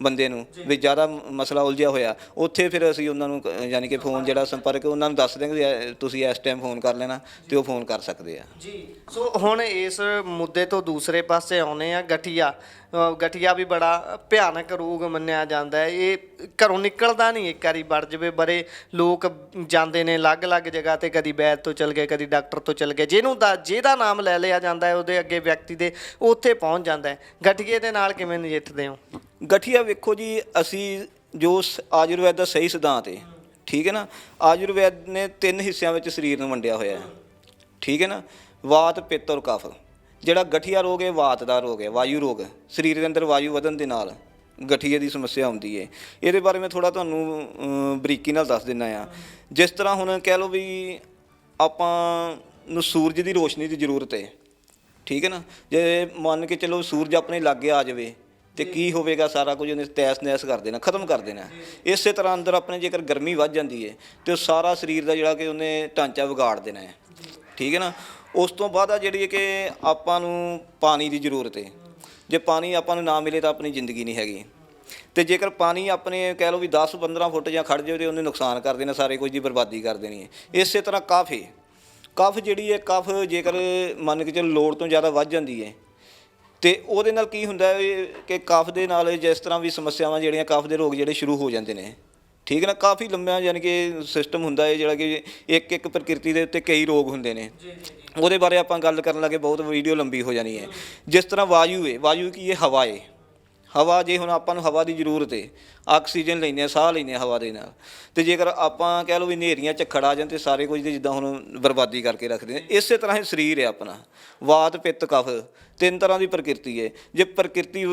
ਬੰਦੇ ਨੂੰ, ਵੀ ਜ਼ਿਆਦਾ ਮਸਲਾ ਉਲਝਿਆ ਹੋਇਆ, ਉੱਥੇ ਫਿਰ ਅਸੀਂ ਉਹਨਾਂ ਨੂੰ ਯਾਨੀ ਕਿ ਫੋਨ ਜਿਹੜਾ ਸੰਪਰਕ ਉਹਨਾਂ ਨੂੰ ਦੱਸ ਦੇਂਗੇ ਤੁਸੀਂ ਇਸ ਟਾਈਮ ਫੋਨ ਕਰ ਲੈਣਾ, ਤੇ ਉਹ ਫੋਨ ਕਰ ਸਕਦੇ ਆ
ਜੀ। ਸੋ ਹੁਣ ਇਸ ਮੁੱਦੇ ਤੋਂ ਦੂਸਰੇ ਪਾਸੇ ਆਉਨੇ ਆ, ਗਠੀਆ ਵੀ ਬੜਾ ਭਿਆਨਕ ਰੋਗ ਮੰਨਿਆ ਜਾਂਦਾ ਹੈ। ਇਹ ਘਰੋਂ ਨਿਕਲਦਾ ਨਹੀਂ, ਇੱਕ ਵਾਰੀ ਵੜ ਜਾਵੇ। ਬੜੇ ਲੋਕ ਜਾਂਦੇ ਨੇ ਅਲੱਗ-ਅਲੱਗ ਜਗ੍ਹਾ ਤੇ, ਕਦੀ ਵੈਦ ਤੋਂ ਚਲ ਗਏ, ਕਦੀ ਡਾਕਟਰ ਤੋਂ ਚਲ ਗਏ, ਜਿਹਦਾ ਨਾਮ ਲੈ ਲਿਆ ਜਾਂਦਾ ਹੈ ਉਹਦੇ ਅੱਗੇ ਵਿਅਕਤੀ ਦੇ ਉੱਥੇ ਪਹੁੰਚ ਜਾਂਦਾ ਹੈ। ਗਠੀਏ ਦੇ ਨਾਲ ਕਿਵੇਂ ਨਜਿੱਠਦੇ ਹੋ?
ਗਠੀਆ ਵੇਖੋ ਜੀ, ਅਸੀਂ ਜੋ ਆਯੁਰਵੈਦ ਦਾ ਸਹੀ ਸਿਧਾਂਤ ਹੈ, ਠੀਕ ਹੈ ਨਾ। ਆਯੁਰਵੈਦ ਨੇ 3 ਹਿੱਸਿਆਂ ਵਿੱਚ ਸਰੀਰ ਨੂੰ ਵੰਡਿਆ ਹੋਇਆ ਹੈ, ਠੀਕ ਹੈ ਨਾ। ਵਾਤ, ਪਿੱਤ ਔਰ ਕਫ। ਜਿਹੜਾ ਗਠੀਆ ਰੋਗ ਹੈ ਵਾਤ ਦਾ ਰੋਗ ਹੈ, ਵਾਯੂ ਰੋਗ। ਸਰੀਰ ਦੇ ਅੰਦਰ ਵਾਯੂ ਵਧਣ ਦੇ ਨਾਲ ਗਠੀਏ ਦੀ ਸਮੱਸਿਆ ਆਉਂਦੀ ਹੈ। ਇਹਦੇ ਬਾਰੇ ਮੈਂ ਥੋੜ੍ਹਾ ਤੁਹਾਨੂੰ ਬਰੀਕੀ ਨਾਲ ਦੱਸ ਦਿੰਦਾ ਆ। ਜਿਸ ਤਰ੍ਹਾਂ ਹੁਣ ਕਹਿ ਲਓ ਵੀ ਆਪਾਂ ਨੂੰ ਸੂਰਜ ਦੀ ਰੋਸ਼ਨੀ ਦੀ ਜ਼ਰੂਰਤ ਹੈ, ਠੀਕ ਹੈ ਨਾ। ਜੇ ਮੰਨ ਕੇ ਚਲੋ ਸੂਰਜ ਆਪਣੇ ਲਾਗੇ ਆ ਜਾਵੇ ਤੇ ਕੀ ਹੋਵੇਗਾ, ਸਾਰਾ ਕੁਝ ਉਹਨੇ ਤਹਿਸ ਨਹਿਸ ਕਰ ਦੇਣਾ, ਖਤਮ ਕਰ ਦੇਣਾ। ਇਸੇ ਤਰ੍ਹਾਂ ਅੰਦਰ ਆਪਣੇ ਜੇਕਰ ਗਰਮੀ ਵੱਧ ਜਾਂਦੀ ਹੈ ਤੇ ਉਹ ਸਾਰਾ ਸਰੀਰ ਦਾ ਜਿਹੜਾ ਕਿ ਉਹਨੇ ਢਾਂਚਾ ਵਿਗਾੜ ਦੇਣਾ ਹੈ, ਠੀਕ ਹੈ ਨਾ। ਉਸ ਤੋਂ ਬਾਅਦ ਆ ਜਿਹੜੀ ਕਿ ਆਪਾਂ ਨੂੰ ਪਾਣੀ ਦੀ ਜ਼ਰੂਰਤ ਹੈ। ਜੇ ਪਾਣੀ ਆਪਾਂ ਨੂੰ ਨਾ ਮਿਲੇ ਤਾਂ ਆਪਣੀ ਜ਼ਿੰਦਗੀ ਨਹੀਂ ਹੈਗੀ। ਤੇ ਜੇਕਰ ਪਾਣੀ ਆਪਣੇ ਕਹਿ ਲਓ ਵੀ 10-15 ਫੁੱਟ ਜਾਂ ਖੜ ਜਾਵੇ ਤੇ ਉਹਨੇ ਨੁਕਸਾਨ ਕਰ ਦੇਣਾ, ਸਾਰੇ ਕੁਝ ਦੀ ਬਰਬਾਦੀ ਕਰ ਦੇਣੀ ਹੈ। ਇਸੇ ਤਰ੍ਹਾਂ ਕਫ ਜਿਹੜੀ ਹੈ, ਕਫ ਜੇਕਰ ਮੰਨ ਕੇ ਚੱਲ ਲੋੜ ਤੋਂ ਜ਼ਿਆਦਾ ਵੱਧ ਜਾਂਦੀ ਹੈ ਤੇ ਉਹਦੇ ਨਾਲ ਕੀ ਹੁੰਦਾ ਹੈ ਕਿ ਕਫ ਦੇ ਨਾਲ ਜਿਸ ਤਰ੍ਹਾਂ ਵੀ ਸਮੱਸਿਆਵਾਂ ਜਿਹੜੀਆਂ, ਕਫ ਦੇ ਰੋਗ ਜਿਹੜੇ ਸ਼ੁਰੂ ਹੋ ਜਾਂਦੇ ਨੇ, ਠੀਕ ਹੈ ਨਾ। ਕਾਫੀ ਲੰਮਾ ਯਾਨੀ ਕਿ ਸਿਸਟਮ ਹੁੰਦਾ ਹੈ ਜਿਹੜਾ ਕਿ ਇੱਕ ਪ੍ਰਕਿਰਤੀ ਦੇ ਉੱਤੇ ਕਈ ਰੋਗ ਹੁੰਦੇ ਨੇ। ਉਹਦੇ ਬਾਰੇ ਆਪਾਂ ਗੱਲ ਕਰਨ ਲੱਗੇ ਬਹੁਤ ਵੀਡੀਓ ਲੰਬੀ ਹੋ ਜਾਣੀ ਹੈ। ਜਿਸ ਤਰ੍ਹਾਂ ਵਾਯੂ ਹੈ, ਵਾਯੂ ਕੀ ਹੈ? ਹਵਾ ਹੈ। ਹਵਾ, ਜੇ ਹੁਣ ਆਪਾਂ ਨੂੰ ਹਵਾ ਦੀ ਜ਼ਰੂਰਤ ਹੈ, ਆਕਸੀਜਨ ਲੈਂਦੇ ਹਾਂ, ਸਾਹ ਲੈਂਦੇ ਹਾਂ ਹਵਾ ਦੇ ਨਾਲ, ਤੇ ਜੇਕਰ ਆਪਾਂ ਕਹਿ ਲਓ ਵੀ ਹਨੇਰੀਆਂ ਝੱਖੜ ਆ ਜਾਣ ਤੇ ਸਾਰੇ ਕੁਝ ਦੀ ਜਿੱਦਾਂ ਹੁਣ ਬਰਬਾਦੀ ਕਰਕੇ ਰੱਖਦੇ ਨੇ, ਇਸੇ ਤਰ੍ਹਾਂ ਹੀ ਸਰੀਰ ਹੈ ਆਪਣਾ। ਵਾਤ, ਪਿੱਤ, ਕਫ 3 ਤਰ੍ਹਾਂ ਦੀ ਪ੍ਰਕਿਰਤੀ ਹੈ। ਜੇ ਪ੍ਰਕਿਰਤੀ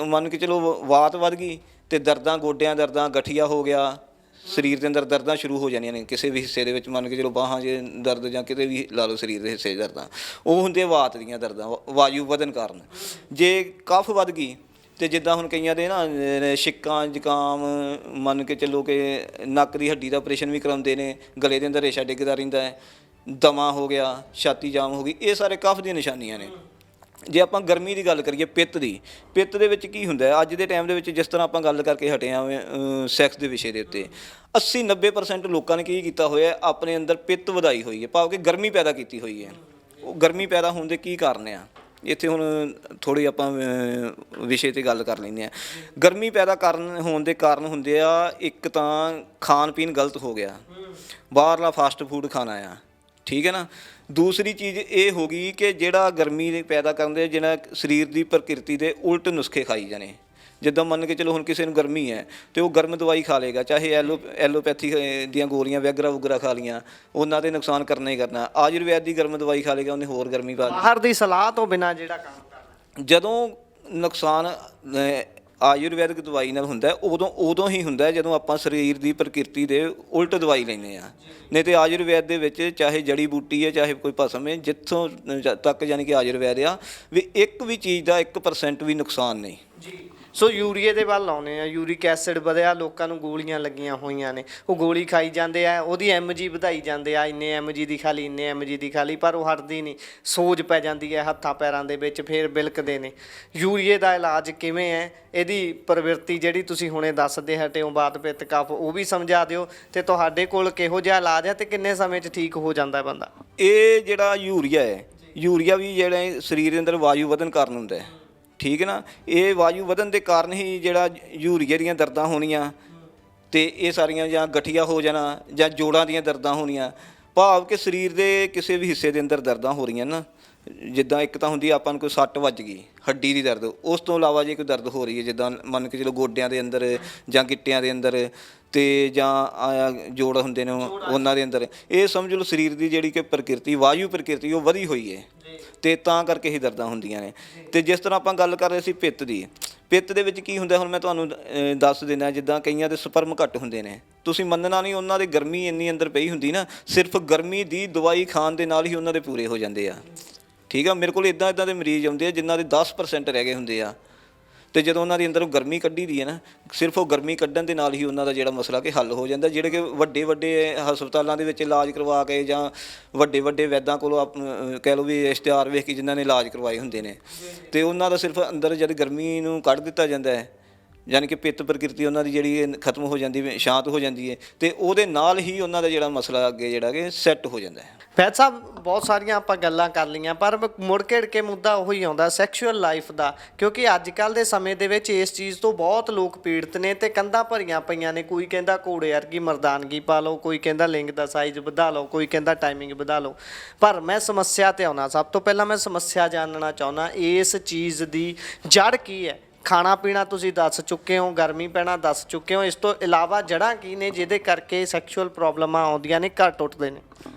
ਮੰਨ ਕੇ ਚਲੋ ਵਾਤ ਵੱਧ ਗਈ ਤੇ ਦਰਦਾਂ, ਗੋਡਿਆਂ ਦਰਦਾਂ, ਗਠੀਆ ਹੋ ਗਿਆ, ਸਰੀਰ ਦੇ ਅੰਦਰ ਦਰਦਾਂ ਸ਼ੁਰੂ ਹੋ ਜਾਣੀਆਂ ਨੇ। ਕਿਸੇ ਵੀ ਹਿੱਸੇ ਦੇ ਵਿੱਚ ਮੰਨ ਕੇ ਚਲੋ ਬਾਹਾਂ 'ਚ ਦਰਦ ਜਾਂ ਕਿਤੇ ਵੀ ਲਾ ਲਓ ਸਰੀਰ ਦੇ ਹਿੱਸੇ 'ਚ ਦਰਦਾਂ, ਉਹ ਹੁੰਦੇ ਵਾਤ ਦੀਆਂ ਦਰਦਾਂ, ਵਾਯੂ ਵਧਣ ਕਾਰਨ। ਜੇ ਕਫ ਵੱਧ ਗਈ ਤੇ ਜਿੱਦਾਂ ਹੁਣ ਕਈਆਂ ਦੇ ਨਾ ਛਿੱਕਾਂ, ਜ਼ੁਕਾਮ, ਮੰਨ ਕੇ ਚੱਲੋ ਕਿ ਨੱਕ ਦੀ ਹੱਡੀ ਦਾ ਆਪਰੇਸ਼ਨ ਵੀ ਕਰਾਉਂਦੇ ਨੇ, ਗਲੇ ਦੇ ਅੰਦਰ ਰੇਸ਼ਾ ਡਿੱਗਦਾ ਰਹਿੰਦਾ ਹੈ, ਦਮਾ ਹੋ ਗਿਆ, ਛਾਤੀ ਜਾਮ ਹੋ ਗਈ, ਇਹ ਸਾਰੇ ਕਫ ਦੀਆਂ ਨਿਸ਼ਾਨੀਆਂ ਨੇ। ਜੇ ਆਪਾਂ ਗਰਮੀ ਦੀ ਗੱਲ ਕਰੀਏ, ਪਿੱਤ ਦੇ ਵਿੱਚ ਕੀ ਹੁੰਦਾ ਹੈ? ਅੱਜ ਦੇ ਟਾਈਮ ਦੇ ਵਿੱਚ ਜਿਸ ਤਰ੍ਹਾਂ ਆਪਾਂ ਗੱਲ ਕਰਕੇ ਹਟੇ ਹਾਂ ਸੈਕਸ ਦੇ ਵਿਸ਼ੇ ਦੇ ਉੱਤੇ, 80-90% ਲੋਕਾਂ ਨੇ ਕੀ ਕੀਤਾ ਹੋਇਆ, ਆਪਣੇ ਅੰਦਰ ਪਿੱਤ ਵਧਾਈ ਹੋਈ ਹੈ, ਭਾਵ ਕਿ ਗਰਮੀ ਪੈਦਾ ਕੀਤੀ ਹੋਈ ਹੈ। ਉਹ ਗਰਮੀ ਪੈਦਾ ਹੋਣ ਦੇ ਕੀ ਕਾਰਨ ਆ? ਇੱਥੇ ਹੁਣ ਥੋੜ੍ਹੀ ਆਪਾਂ ਵਿਸ਼ੇ 'ਤੇ ਗੱਲ ਕਰ ਲੈਂਦੇ ਹਾਂ। ਗਰਮੀ ਪੈਦਾ ਹੋਣ ਦੇ ਕਾਰਨ ਹੁੰਦੇ ਆ, ਇੱਕ ਤਾਂ ਖਾਣ ਪੀਣ ਗਲਤ ਹੋ ਗਿਆ, ਬਾਹਰਲਾ ਫਾਸਟ ਫੂਡ ਖਾਣਾ ਆ, ਠੀਕ ਹੈ ਨਾ। ਦੂਸਰੀ ਚੀਜ਼ ਇਹ ਹੋ ਗਈ ਕਿ ਜਿਹੜਾ ਗਰਮੀ ਪੈਦਾ ਕਰਨ ਦੇ, ਜਿਹੜਾ ਸਰੀਰ ਦੀ ਪ੍ਰਕਿਰਤੀ ਦੇ ਉਲਟ ਨੁਸਖੇ ਖਾਈ ਜਾਣੇ। ਜਿੱਦਾਂ ਮੰਨ ਕੇ ਚਲੋ ਹੁਣ ਕਿਸੇ ਨੂੰ ਗਰਮੀ ਹੈ ਤੇ ਉਹ ਗਰਮ ਦਵਾਈ ਖਾ ਲਏਗਾ, ਚਾਹੇ ਐਲੋਪੈਥੀ ਦੀਆਂ ਗੋਲੀਆਂ ਵਗੈਰਾ ਖਾ ਲੀਆਂ, ਉਹਨਾਂ ਦੇ ਨੁਕਸਾਨ ਕਰਨਾ ਹੀ ਕਰਨਾ। ਆਯੁਰਵੈਦ ਦੀ ਗਰਮ ਦਵਾਈ ਖਾ ਲਏਗਾ, ਉਹਨੇ ਹੋਰ ਗਰਮੀ ਪਾ ਲਈ।
ਬਾਹਰ ਦੀ ਸਲਾਹ ਤੋਂ ਬਿਨਾਂ ਜਿਹੜਾ ਕੰਮ ਕਰਨਾ,
ਜਦੋਂ ਨੁਕਸਾਨ ਆਯੁਰਵੈਦਿਕ ਦਵਾਈ ਨਾਲ ਹੁੰਦਾ, ਉਦੋਂ ਹੀ ਹੁੰਦਾ ਜਦੋਂ ਆਪਾਂ ਸਰੀਰ ਦੀ ਪ੍ਰਕਿਰਤੀ ਦੇ ਉਲਟ ਦਵਾਈ ਲੈਂਦੇ ਹਾਂ। ਨਹੀਂ ਤੇ ਆਯੁਰਵੈਦ ਦੇ ਵਿੱਚ ਚਾਹੇ ਜੜੀ ਬੂਟੀ ਹੈ, ਚਾਹੇ ਕੋਈ ਭਸਮ ਹੈ, ਜਿੱਥੋਂ ਤੱਕ ਯਾਨੀ ਕਿ ਆਯੁਰਵੈਦ ਆ ਵੀ ਇੱਕ ਵੀ ਚੀਜ਼ ਦਾ 1% ਵੀ ਨੁਕਸਾਨ ਨਹੀਂ।
ਸੋ ਯੂਰੀਏ ਦੇ ਵੱਲ ਆਉਂਦੇ ਆ। ਯੂਰਿਕ ਐਸਿਡ ਵਧਿਆ, ਲੋਕਾਂ ਨੂੰ ਗੋਲੀਆਂ ਲੱਗੀਆਂ ਹੋਈਆਂ ਨੇ, ਉਹ ਗੋਲੀ ਖਾਈ ਜਾਂਦੇ ਆ, ਉਹਦੀ MG ਵਧਾਈ ਜਾਂਦੇ ਆ, ਇੰਨੇ MG ਦੀ ਖਾ ਲਈ, ਇੰਨੇ MG ਦੀ ਖਾ ਲਈ, ਪਰ ਉਹ ਹਟਦੀ ਨਹੀਂ, ਸੋਜ ਪੈ ਜਾਂਦੀ ਹੈ ਹੱਥਾਂ ਪੈਰਾਂ ਦੇ ਵਿੱਚ, ਫਿਰ ਬਿਲਕਦੇ ਨੇ। ਯੂਰੀਏ ਦਾ ਇਲਾਜ ਕਿਵੇਂ ਹੈ, ਇਹਦੀ ਪ੍ਰਵਿਰਤੀ ਜਿਹੜੀ ਤੁਸੀਂ ਹੁਣੇ ਦੱਸਦੇ ਹਟੇ ਹੋ, ਬਾਤ ਪਿੱਤ ਕਫ, ਉਹ ਵੀ ਸਮਝਾ ਦਿਓ, ਤੇ ਤੁਹਾਡੇ ਕੋਲ ਕਿਹੋ ਜਿਹਾ ਇਲਾਜ ਹੈ ਤੇ ਕਿੰਨੇ ਸਮੇਂ 'ਚ ਠੀਕ ਹੋ ਜਾਂਦਾ ਬੰਦਾ?
ਇਹ ਜਿਹੜਾ ਯੂਰੀਆ ਹੈ, ਯੂਰੀਆ ਵੀ ਜਿਹੜਾ ਸਰੀਰ ਦੇ ਅੰਦਰ ਵਾਯੂ ਵਧਣ ਕਾਰਨ ਹੁੰਦਾ ਹੈ, ਠੀਕ ਹੈ ਨਾ। ਇਹ ਵਾਯੂ ਵਧਣ ਦੇ ਕਾਰਨ ਹੀ ਜਿਹੜਾ ਯੂਰੀਏ ਦੀਆਂ ਦਰਦਾਂ ਹੋਣੀਆਂ ਤੇ ਇਹ ਸਾਰੀਆਂ, ਜਾਂ ਗਠੀਆ ਹੋ ਜਾਣਾ, ਜਾਂ ਜੋੜਾਂ ਦੀਆਂ ਦਰਦਾਂ ਹੋਣੀਆਂ, ਭਾਵ ਕਿ ਸਰੀਰ ਦੇ ਕਿਸੇ ਵੀ ਹਿੱਸੇ ਦੇ ਅੰਦਰ ਦਰਦਾਂ ਹੋ ਰਹੀਆਂ ਨਾ। ਜਿੱਦਾਂ ਇੱਕ ਤਾਂ ਹੁੰਦੀ ਆਪਾਂ ਨੂੰ ਕੋਈ ਸੱਟ ਵੱਜ ਗਈ, ਹੱਡੀ ਦੀ ਦਰਦ, ਉਸ ਤੋਂ ਇਲਾਵਾ ਜੇ ਕੋਈ ਦਰਦ ਹੋ ਰਹੀ ਹੈ, ਜਿੱਦਾਂ ਮੰਨ ਕੇ ਚਲੋ ਗੋਡਿਆਂ ਦੇ ਅੰਦਰ ਜਾਂ ਗਿੱਟਿਆਂ ਦੇ ਅੰਦਰ, ਤੇ ਜਾਂ ਜੋੜ ਹੁੰਦੇ ਨੇ ਉਹਨਾਂ ਦੇ ਅੰਦਰ, ਇਹ ਸਮਝ ਲਓ ਸਰੀਰ ਦੀ ਜਿਹੜੀ ਕਿ ਪ੍ਰਕਿਰਤੀ, ਵਾਯੂ ਪ੍ਰਕਿਰਤੀ, ਉਹ ਵਧੀ ਹੋਈ ਹੈ, ਤੇ ਤਾਂ ਕਰਕੇ ਹੀ ਦਰਦਾਂ ਹੁੰਦੀਆਂ ਨੇ। ਤੇ ਜਿਸ ਤਰ੍ਹਾਂ ਆਪਾਂ ਗੱਲ ਕਰ ਰਹੇ ਸੀ ਪਿੱਤ ਦੀ, ਪਿੱਤ ਦੇ ਵਿੱਚ ਕੀ ਹੁੰਦਾ, ਹੁਣ ਮੈਂ ਤੁਹਾਨੂੰ ਦੱਸ ਦਿੰਦਾ। ਜਿੱਦਾਂ ਕਈਆਂ ਦੇ ਸਪਰਮ ਘੱਟ ਹੁੰਦੇ ਨੇ, ਤੁਸੀਂ ਮੰਨਣਾ ਨਹੀਂ, ਉਹਨਾਂ ਦੇ ਗਰਮੀ ਇੰਨੀ ਅੰਦਰ ਪਈ ਹੁੰਦੀ ਨਾ, ਸਿਰਫ ਗਰਮੀ ਦੀ ਦਵਾਈ ਖਾਣ ਦੇ ਨਾਲ ਹੀ ਉਹਨਾਂ ਦੇ ਪੂਰੇ ਹੋ ਜਾਂਦੇ ਆ, ਠੀਕ ਆ। ਮੇਰੇ ਕੋਲ ਇੱਦਾਂ ਦੇ ਮਰੀਜ਼ ਆਉਂਦੇ ਆ ਜਿਨ੍ਹਾਂ ਦੇ 10% ਰਹਿ ਗਏ ਹੁੰਦੇ ਆ, ਤੇ ਜਦੋਂ ਉਹਨਾਂ ਦੇ ਅੰਦਰੋਂ ਗਰਮੀ ਕੱਢੀ ਦੀ ਹੈ ਨਾ, ਸਿਰਫ ਉਹ ਗਰਮੀ ਕੱਢਣ ਦੇ ਨਾਲ ਹੀ ਉਹਨਾਂ ਦਾ ਜਿਹੜਾ ਮਸਲਾ ਕਿ ਹੱਲ ਹੋ ਜਾਂਦਾ। ਜਿਹੜੇ ਕਿ ਵੱਡੇ ਵੱਡੇ ਹਸਪਤਾਲਾਂ ਦੇ ਵਿੱਚ ਇਲਾਜ ਕਰਵਾ ਕੇ, ਜਾਂ ਵੱਡੇ ਵੱਡੇ ਵੈਦਾਂ ਕੋਲੋਂ ਕਹਿ ਲਓ ਵੀ ਇਸ਼ਤਿਹਾਰ ਵੇਖ ਕੇ ਜਿਨ੍ਹਾਂ ਨੇ ਇਲਾਜ ਕਰਵਾਏ ਹੁੰਦੇ ਨੇ, ਤੇ ਉਹਨਾਂ ਦਾ ਸਿਰਫ ਅੰਦਰ ਜਦ ਗਰਮੀ ਨੂੰ ਕੱਢ ਦਿੱਤਾ ਜਾਂਦਾ ਹੈ, ਯਾਨੀ ਕਿ ਪਿੱਤ ਪ੍ਰਕਿਰਤੀ ਉਹਨਾਂ ਦੀ ਜਿਹੜੀ ਖਤਮ ਹੋ ਜਾਂਦੀ ਹੈ, ਸ਼ਾਂਤ ਹੋ ਜਾਂਦੀ ਹੈ, ਤੇ ਉਹਦੇ ਨਾਲ ਹੀ ਉਹਨਾਂ ਦਾ ਜਿਹੜਾ ਮਸਲਾ ਅੱਗੇ ਜਿਹੜਾ ਕਿ ਸੈੱਟ ਹੋ ਜਾਂਦਾ ਹੈ।
ਵੈਦ ਸਾਹਿਬ, ਬਹੁਤ ਸਾਰੀਆਂ ਆਪਾਂ ਗੱਲਾਂ ਕਰ ਲਈਆਂ, ਪਰ ਮੁੜ ਘਿੜ ਕੇ ਮੁੱਦਾ ਉਹੀ ਆਉਂਦਾ ਸੈਕਸ਼ੂਅਲ ਲਾਈਫ ਦਾ, ਕਿਉਂਕਿ ਅੱਜ ਕੱਲ੍ਹ ਦੇ ਸਮੇਂ ਦੇ ਵਿੱਚ ਇਸ ਚੀਜ਼ ਤੋਂ ਬਹੁਤ ਲੋਕ ਪੀੜਤ ਨੇ ਤੇ ਕੰਧਾਂ ਭਰੀਆਂ ਪਈਆਂ ਨੇ। ਕੋਈ ਕਹਿੰਦਾ ਘੋੜੇ ਵਰਗੀ ਮਰਦਾਨਗੀ ਪਾ ਲਓ, ਕੋਈ ਕਹਿੰਦਾ ਲਿੰਗ ਦਾ ਸਾਈਜ਼ ਵਧਾ ਲਓ, ਕੋਈ ਕਹਿੰਦਾ ਟਾਈਮਿੰਗ ਵਧਾ ਲਓ। ਪਰ ਮੈਂ ਸਮੱਸਿਆ ਤੇ ਆਉਣਾ, ਸਭ ਤੋਂ ਪਹਿਲਾਂ ਮੈਂ ਸਮੱਸਿਆ ਜਾਣਨਾ ਚਾਹੁੰਦਾ, ਇਸ ਚੀਜ਼ ਦੀ ਜੜ ਕੀ ਹੈ? ਖਾਣਾ ਪੀਣਾ ਤੁਸੀਂ ਦੱਸ ਚੁੱਕੇ ਹੋ, ਗਰਮੀ ਪੈਣਾ ਦੱਸ ਚੁੱਕੇ ਹੋ, ਇਸ ਤੋਂ ਇਲਾਵਾ ਜੜ੍ਹਾਂ ਕੀ ਨੇ ਜਿਹਦੇ ਕਰਕੇ ਸੈਕਸ਼ੂਅਲ ਪ੍ਰੋਬਲਮਾਂ ਆਉਂਦੀਆਂ ਨੇ, ਘਰ ਟੁੱਟਦੇ ਨੇ?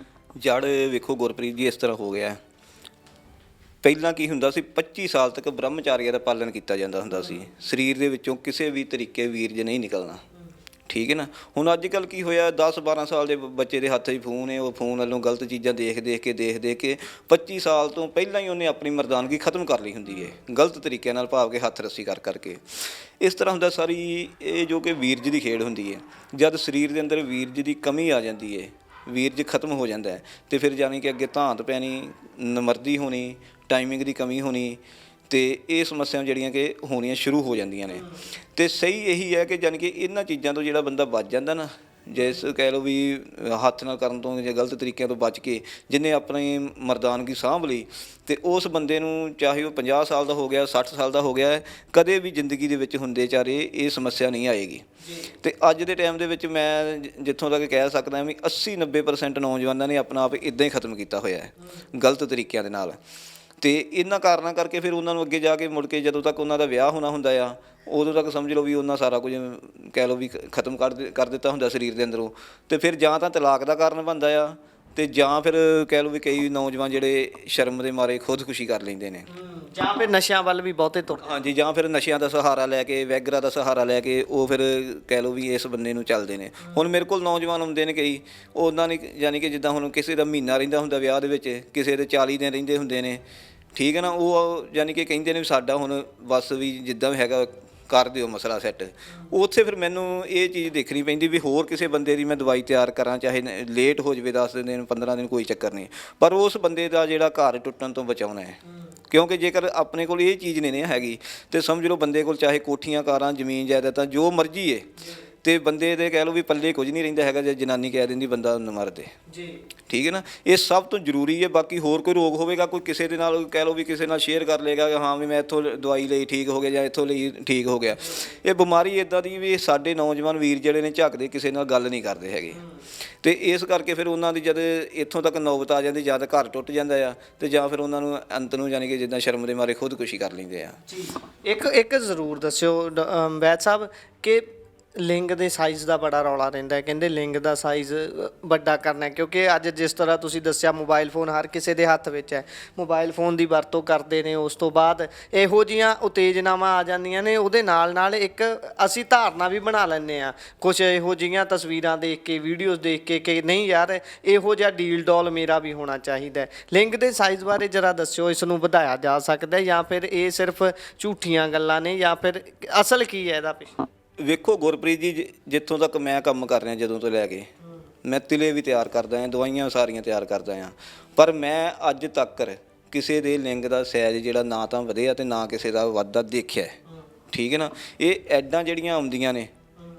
ਜੜ ਵੇਖੋ ਗੁਰਪ੍ਰੀਤ ਜੀ, ਇਸ ਤਰ੍ਹਾਂ ਹੋ ਗਿਆ। ਪਹਿਲਾਂ ਕੀ ਹੁੰਦਾ ਸੀ, 25 ਸਾਲ ਤੱਕ ਬ੍ਰਹਮਚਾਰੀਆ ਦਾ ਪਾਲਣ ਕੀਤਾ ਜਾਂਦਾ ਹੁੰਦਾ ਸੀ, ਸਰੀਰ ਦੇ ਵਿੱਚੋਂ ਕਿਸੇ ਵੀ ਤਰੀਕੇ ਵੀਰਜ ਨਹੀਂ ਨਿਕਲਣਾ, ਠੀਕ ਹੈ ਨਾ। ਹੁਣ ਅੱਜ ਕੱਲ੍ਹ ਕੀ ਹੋਇਆ, 10-12 ਸਾਲ ਦੇ ਬੱਚੇ ਦੇ ਹੱਥ 'ਚ ਫੋਨ ਹੈ, ਉਹ ਫੋਨ ਵੱਲੋਂ ਗਲਤ ਚੀਜ਼ਾਂ ਦੇਖ ਦੇਖ ਕੇ 25 ਸਾਲ ਤੋਂ ਪਹਿਲਾਂ ਹੀ ਉਹਨੇ ਆਪਣੀ ਮਰਦਾਨਗੀ ਖਤਮ ਕਰ ਲਈ ਹੁੰਦੀ ਹੈ, ਗਲਤ ਤਰੀਕਿਆਂ ਨਾਲ, ਭਾਵ ਕਿ ਹੱਥ ਰੱਸੀ ਕਰ ਕਰਕੇ। ਇਸ ਤਰ੍ਹਾਂ ਹੁੰਦਾ ਸਾਰੀ ਇਹ ਜੋ ਕਿ ਵੀਰਜ ਦੀ ਖੇਡ ਹੁੰਦੀ ਹੈ। ਜਦ ਸਰੀਰ ਦੇ ਅੰਦਰ ਵੀਰਜ ਦੀ ਕਮੀ ਆ ਜਾਂਦੀ ਹੈ, ਵੀਰਜ ਖਤਮ ਹੋ ਜਾਂਦਾ ਹੈ, ਤੇ ਫਿਰ ਜਾਣੀ ਕਿ ਅੱਗੇ ਧਾਂਤ ਪੈਣੀ, ਨਮਰਦੀ ਹੋਣੀ, ਟਾਈਮਿੰਗ ਦੀ ਕਮੀ ਹੋਣੀ, ਤੇ ਇਹ ਸਮੱਸਿਆਵਾਂ ਜਿਹੜੀਆਂ ਕਿ ਹੋਣੀਆਂ ਸ਼ੁਰੂ ਹੋ ਜਾਂਦੀਆਂ ਨੇ। ਤੇ ਸਹੀ ਇਹੀ ਹੈ ਕਿ ਜਾਣੀ ਕਿ ਇਹਨਾਂ ਚੀਜ਼ਾਂ ਤੋਂ ਜਿਹੜਾ ਬੰਦਾ ਬਚ ਜਾਂਦਾ ਨਾ, ਜਿਸ ਕਹਿ ਲਓ ਵੀ ਹੱਥ ਨਾਲ ਕਰਨ ਤੋਂ ਜਾਂ ਗਲਤ ਤਰੀਕਿਆਂ ਤੋਂ ਬਚ ਕੇ ਜਿਹਨੇ ਆਪਣੀ ਮਰਦਾਨਗੀ ਸਾਂਭ ਲਈ, ਤੇ ਉਸ ਬੰਦੇ ਨੂੰ ਚਾਹੇ ਉਹ 50 ਸਾਲ ਦਾ ਹੋ ਗਿਆ, 60 ਸਾਲ ਦਾ ਹੋ ਗਿਆ, ਕਦੇ ਵੀ ਜ਼ਿੰਦਗੀ ਦੇ ਵਿੱਚ ਹੁੰਦੇ ਚਾਰੇ ਇਹ ਸਮੱਸਿਆ ਨਹੀਂ ਆਏਗੀ। ਤੇ ਅੱਜ ਦੇ ਟਾਈਮ ਦੇ ਵਿੱਚ ਮੈਂ ਜਿੱਥੋਂ ਤੱਕ ਕਹਿ ਸਕਦਾ ਵੀ 80-90% ਨੌਜਵਾਨਾਂ ਨੇ ਆਪਣਾ ਆਪ ਇੱਦਾਂ ਹੀ ਖਤਮ ਕੀਤਾ ਹੋਇਆ ਹੈ, ਗਲਤ ਤਰੀਕਿਆਂ ਦੇ ਨਾਲ। ਤੇ ਇਹਨਾਂ ਕਾਰਨਾਂ ਕਰਕੇ ਫਿਰ ਉਹਨਾਂ ਨੂੰ ਅੱਗੇ ਜਾ ਕੇ ਮੁੜ ਕੇ ਜਦੋਂ ਤੱਕ ਉਹਨਾਂ ਦਾ ਵਿਆਹ ਹੋਣਾ ਹੁੰਦਾ ਆ, ਉਦੋਂ ਤੱਕ ਸਮਝ ਲਓ ਵੀ ਉਹਨਾਂ ਸਾਰਾ ਕੁਝ ਕਹਿ ਲਓ ਵੀ ਖਤਮ ਕਰ ਦਿੱਤਾ ਹੁੰਦਾ ਸਰੀਰ ਦੇ ਅੰਦਰੋਂ। ਤੇ ਫਿਰ ਜਾਂ ਤਾਂ ਤਲਾਕ ਦਾ ਕਾਰਨ ਬਣਦਾ ਆ, ਤੇ ਜਾਂ ਫਿਰ ਕਹਿ ਲਓ ਵੀ ਕਈ ਨੌਜਵਾਨ ਜਿਹੜੇ ਸ਼ਰਮ ਦੇ ਮਾਰੇ ਖੁਦਕੁਸ਼ੀ ਕਰ ਲੈਂਦੇ ਨੇ,
ਜਾਂ ਫਿਰ ਨਸ਼ਿਆਂ ਵੱਲ ਵੀ ਬਹੁਤੇ ਤੁਰ।
ਹਾਂਜੀ, ਜਾਂ ਫਿਰ ਨਸ਼ਿਆਂ ਦਾ ਸਹਾਰਾ ਲੈ ਕੇ, ਵੈਗਰਾ ਦਾ ਸਹਾਰਾ ਲੈ ਕੇ ਉਹ ਫਿਰ ਕਹਿ ਲਓ ਵੀ ਇਸ ਬੰਦੇ ਨੂੰ ਚੱਲਦੇ ਨੇ। ਹੁਣ ਮੇਰੇ ਕੋਲ ਨੌਜਵਾਨ ਆਉਂਦੇ ਨੇ ਕਈ, ਉਹਨਾਂ ਨੇ ਯਾਨੀ ਕਿ ਜਿੱਦਾਂ ਹੁਣ ਕਿਸੇ ਦਾ ਮਹੀਨਾ ਰਹਿੰਦਾ ਹੁੰਦਾ ਵਿਆਹ ਦੇ ਵਿੱਚ, ਕਿਸੇ ਦੇ 40 ਦਿਨ ਰਹਿੰਦੇ ਹੁੰਦੇ ਨੇ, ਠੀਕ ਹੈ ਨਾ। ਉਹ ਯਾਨੀ ਕਿ ਕਹਿੰਦੇ ਨੇ ਵੀ ਸਾਡਾ ਹੁਣ ਬਸ ਵੀ ਜਿੱਦਾਂ ਵੀ ਹੈਗਾ ਕਰ ਦਿਓ ਮਸਲਾ ਸੈੱਟ। ਉੱਥੇ ਫਿਰ ਮੈਨੂੰ ਇਹ ਚੀਜ਼ ਦੇਖਣੀ ਪੈਂਦੀ ਵੀ ਹੋਰ ਕਿਸੇ ਬੰਦੇ ਦੀ ਮੈਂ ਦਵਾਈ ਤਿਆਰ ਕਰਾਂ, ਚਾਹੇ ਲੇਟ ਹੋ ਜਾਵੇ 10 ਦਿਨ 15 ਦਿਨ, ਕੋਈ ਚੱਕਰ ਨਹੀਂ, ਪਰ ਉਸ ਬੰਦੇ ਦਾ ਜਿਹੜਾ ਘਰ ਟੁੱਟਣ ਤੋਂ ਬਚਾਉਣਾ ਹੈ। ਕਿਉਂਕਿ ਜੇਕਰ ਆਪਣੇ ਕੋਲ ਇਹ ਚੀਜ਼ ਨਹੀਂ ਹੈਗੀ, ਤੇ ਸਮਝ ਲਓ ਬੰਦੇ ਕੋਲ ਚਾਹੇ ਕੋਠੀਆਂ, ਕਾਰਾਂ, ਜ਼ਮੀਨ ਜਾਇਦਾਦਾਂ ਜੋ ਮਰਜ਼ੀ ਹੈ, ਤੇ ਬੰਦੇ ਦੇ ਕਹਿ ਲਓ ਵੀ ਪੱਲੇ ਕੁਝ ਨਹੀਂ ਰਹਿੰਦਾ ਹੈਗਾ ਜੇ ਜਨਾਨੀ ਕਹਿ ਦਿੰਦੀ ਬੰਦਾ ਨਾ ਮਰ ਦੇ, ਠੀਕ ਹੈ ਨਾ। ਇਹ ਸਭ ਤੋਂ ਜ਼ਰੂਰੀ ਹੈ। ਬਾਕੀ ਹੋਰ ਕੋਈ ਰੋਗ ਹੋਵੇਗਾ, ਕੋਈ ਕਿਸੇ ਦੇ ਨਾਲ ਕਹਿ ਲਓ ਵੀ ਕਿਸੇ ਨਾਲ ਸ਼ੇਅਰ ਕਰ ਲਏਗਾ ਕਿ ਹਾਂ ਵੀ ਮੈਂ ਇੱਥੋਂ ਦਵਾਈ ਲਈ ਠੀਕ ਹੋ ਗਿਆ ਜਾਂ ਇੱਥੋਂ ਲਈ ਠੀਕ ਹੋ ਗਿਆ। ਇਹ ਬਿਮਾਰੀ ਇੱਦਾਂ ਦੀ ਵੀ ਸਾਡੇ ਨੌਜਵਾਨ ਵੀਰ ਜਿਹੜੇ ਨੇ ਝੱਕਦੇ ਕਿਸੇ ਨਾਲ ਗੱਲ ਨਹੀਂ ਕਰਦੇ ਹੈਗੇ, ਤੇ ਇਸ ਕਰਕੇ ਫਿਰ ਉਹਨਾਂ ਦੀ ਜਦ ਇੱਥੋਂ ਤੱਕ ਨੌਬਤ ਆ ਜਾਂਦੀ, ਜਾਂ ਤਾਂ ਘਰ ਟੁੱਟ ਜਾਂਦਾ ਆ, ਤੇ ਜਾਂ ਫਿਰ ਉਹਨਾਂ ਨੂੰ ਅੰਤ ਨੂੰ ਯਾਨੀ ਕਿ ਜਿੱਦਾਂ ਸ਼ਰਮ ਦੇ ਮਾਰੇ ਖੁਦਕੁਸ਼ੀ ਕਰ ਲੈਂਦੇ ਆ।
ਇੱਕ ਜ਼ਰੂਰ ਦੱਸਿਓ ਵੈਦ ਸਾਹਿਬ ਕਿ ਲਿੰਗ ਦੇ ਸਾਈਜ਼ ਦਾ ਬੜਾ ਰੌਲਾ ਰਹਿੰਦਾ ਹੈ, ਕਹਿੰਦੇ ਲਿੰਗ ਦਾ ਸਾਈਜ਼ ਵੱਡਾ ਕਰਨਾ ਹੈ, ਕਿਉਂਕਿ ਅੱਜ ਜਿਸ ਤਰ੍ਹਾਂ ਤੁਸੀਂ ਦੱਸਿਆ ਮੋਬਾਈਲ ਫੋਨ ਹਰ ਕਿਸੇ ਦੇ ਹੱਥ ਵਿੱਚ ਹੈ, ਮੋਬਾਈਲ ਫੋਨ ਦੀ ਵਰਤੋਂ ਕਰਦੇ ਨੇ, ਉਸ ਤੋਂ ਬਾਅਦ ਇਹੋ ਜਿਹੀਆਂ ਉਤੇਜਨਾਵਾਂ ਆ ਜਾਂਦੀਆਂ ਨੇ, ਉਹਦੇ ਨਾਲ ਨਾਲ ਇੱਕ ਅਸੀਂ ਧਾਰਨਾ ਵੀ ਬਣਾ ਲੈਂਦੇ ਹਾਂ ਕੁਝ ਇਹੋ ਜਿਹੀਆਂ ਤਸਵੀਰਾਂ ਦੇਖ ਕੇ, ਵੀਡੀਓਜ਼ ਦੇਖ ਕੇ, ਕਿ ਨਹੀਂ ਯਾਰ ਇਹੋ ਜਿਹਾ ਡੀਲ ਡੋਲ ਮੇਰਾ ਵੀ ਹੋਣਾ ਚਾਹੀਦਾ ਹੈ। ਲਿੰਗ ਦੇ ਸਾਈਜ਼ ਬਾਰੇ ਜਰਾ ਦੱਸਿਓ, ਇਸ ਨੂੰ ਵਧਾਇਆ ਜਾ ਸਕਦਾ ਹੈ ਜਾਂ ਫਿਰ ਇਹ ਸਿਰਫ ਝੂਠੀਆਂ ਗੱਲਾਂ ਨੇ, ਜਾਂ ਫਿਰ ਅਸਲ ਕੀ ਹੈ ਇਹਦਾ ਪਿੱਛੇ?
ਵੇਖੋ ਗੁਰਪ੍ਰੀਤ ਜੀ, ਜਿੱਥੋਂ ਤੱਕ ਮੈਂ ਕੰਮ ਕਰ ਰਿਹਾ ਜਦੋਂ ਤੋਂ ਲੈ ਕੇ, ਮੈਂ ਤਿਲੇ ਵੀ ਤਿਆਰ ਕਰਦਾ ਹਾਂ, ਦਵਾਈਆਂ ਸਾਰੀਆਂ ਤਿਆਰ ਕਰਦਾ ਹਾਂ, ਪਰ ਮੈਂ ਅੱਜ ਤੱਕ ਕਿਸੇ ਦੇ ਲਿੰਗ ਦਾ ਸਾਈਜ਼ ਜਿਹੜਾ ਨਾ ਤਾਂ ਵਧਿਆ ਤੇ ਨਾ ਕਿਸੇ ਦਾ ਵੱਧਦਾ ਦੇਖਿਆ। ਠੀਕ ਹੈ ਨਾ, ਇਹ ਐਡਾਂ ਜਿਹੜੀਆਂ ਆਉਂਦੀਆਂ ਨੇ,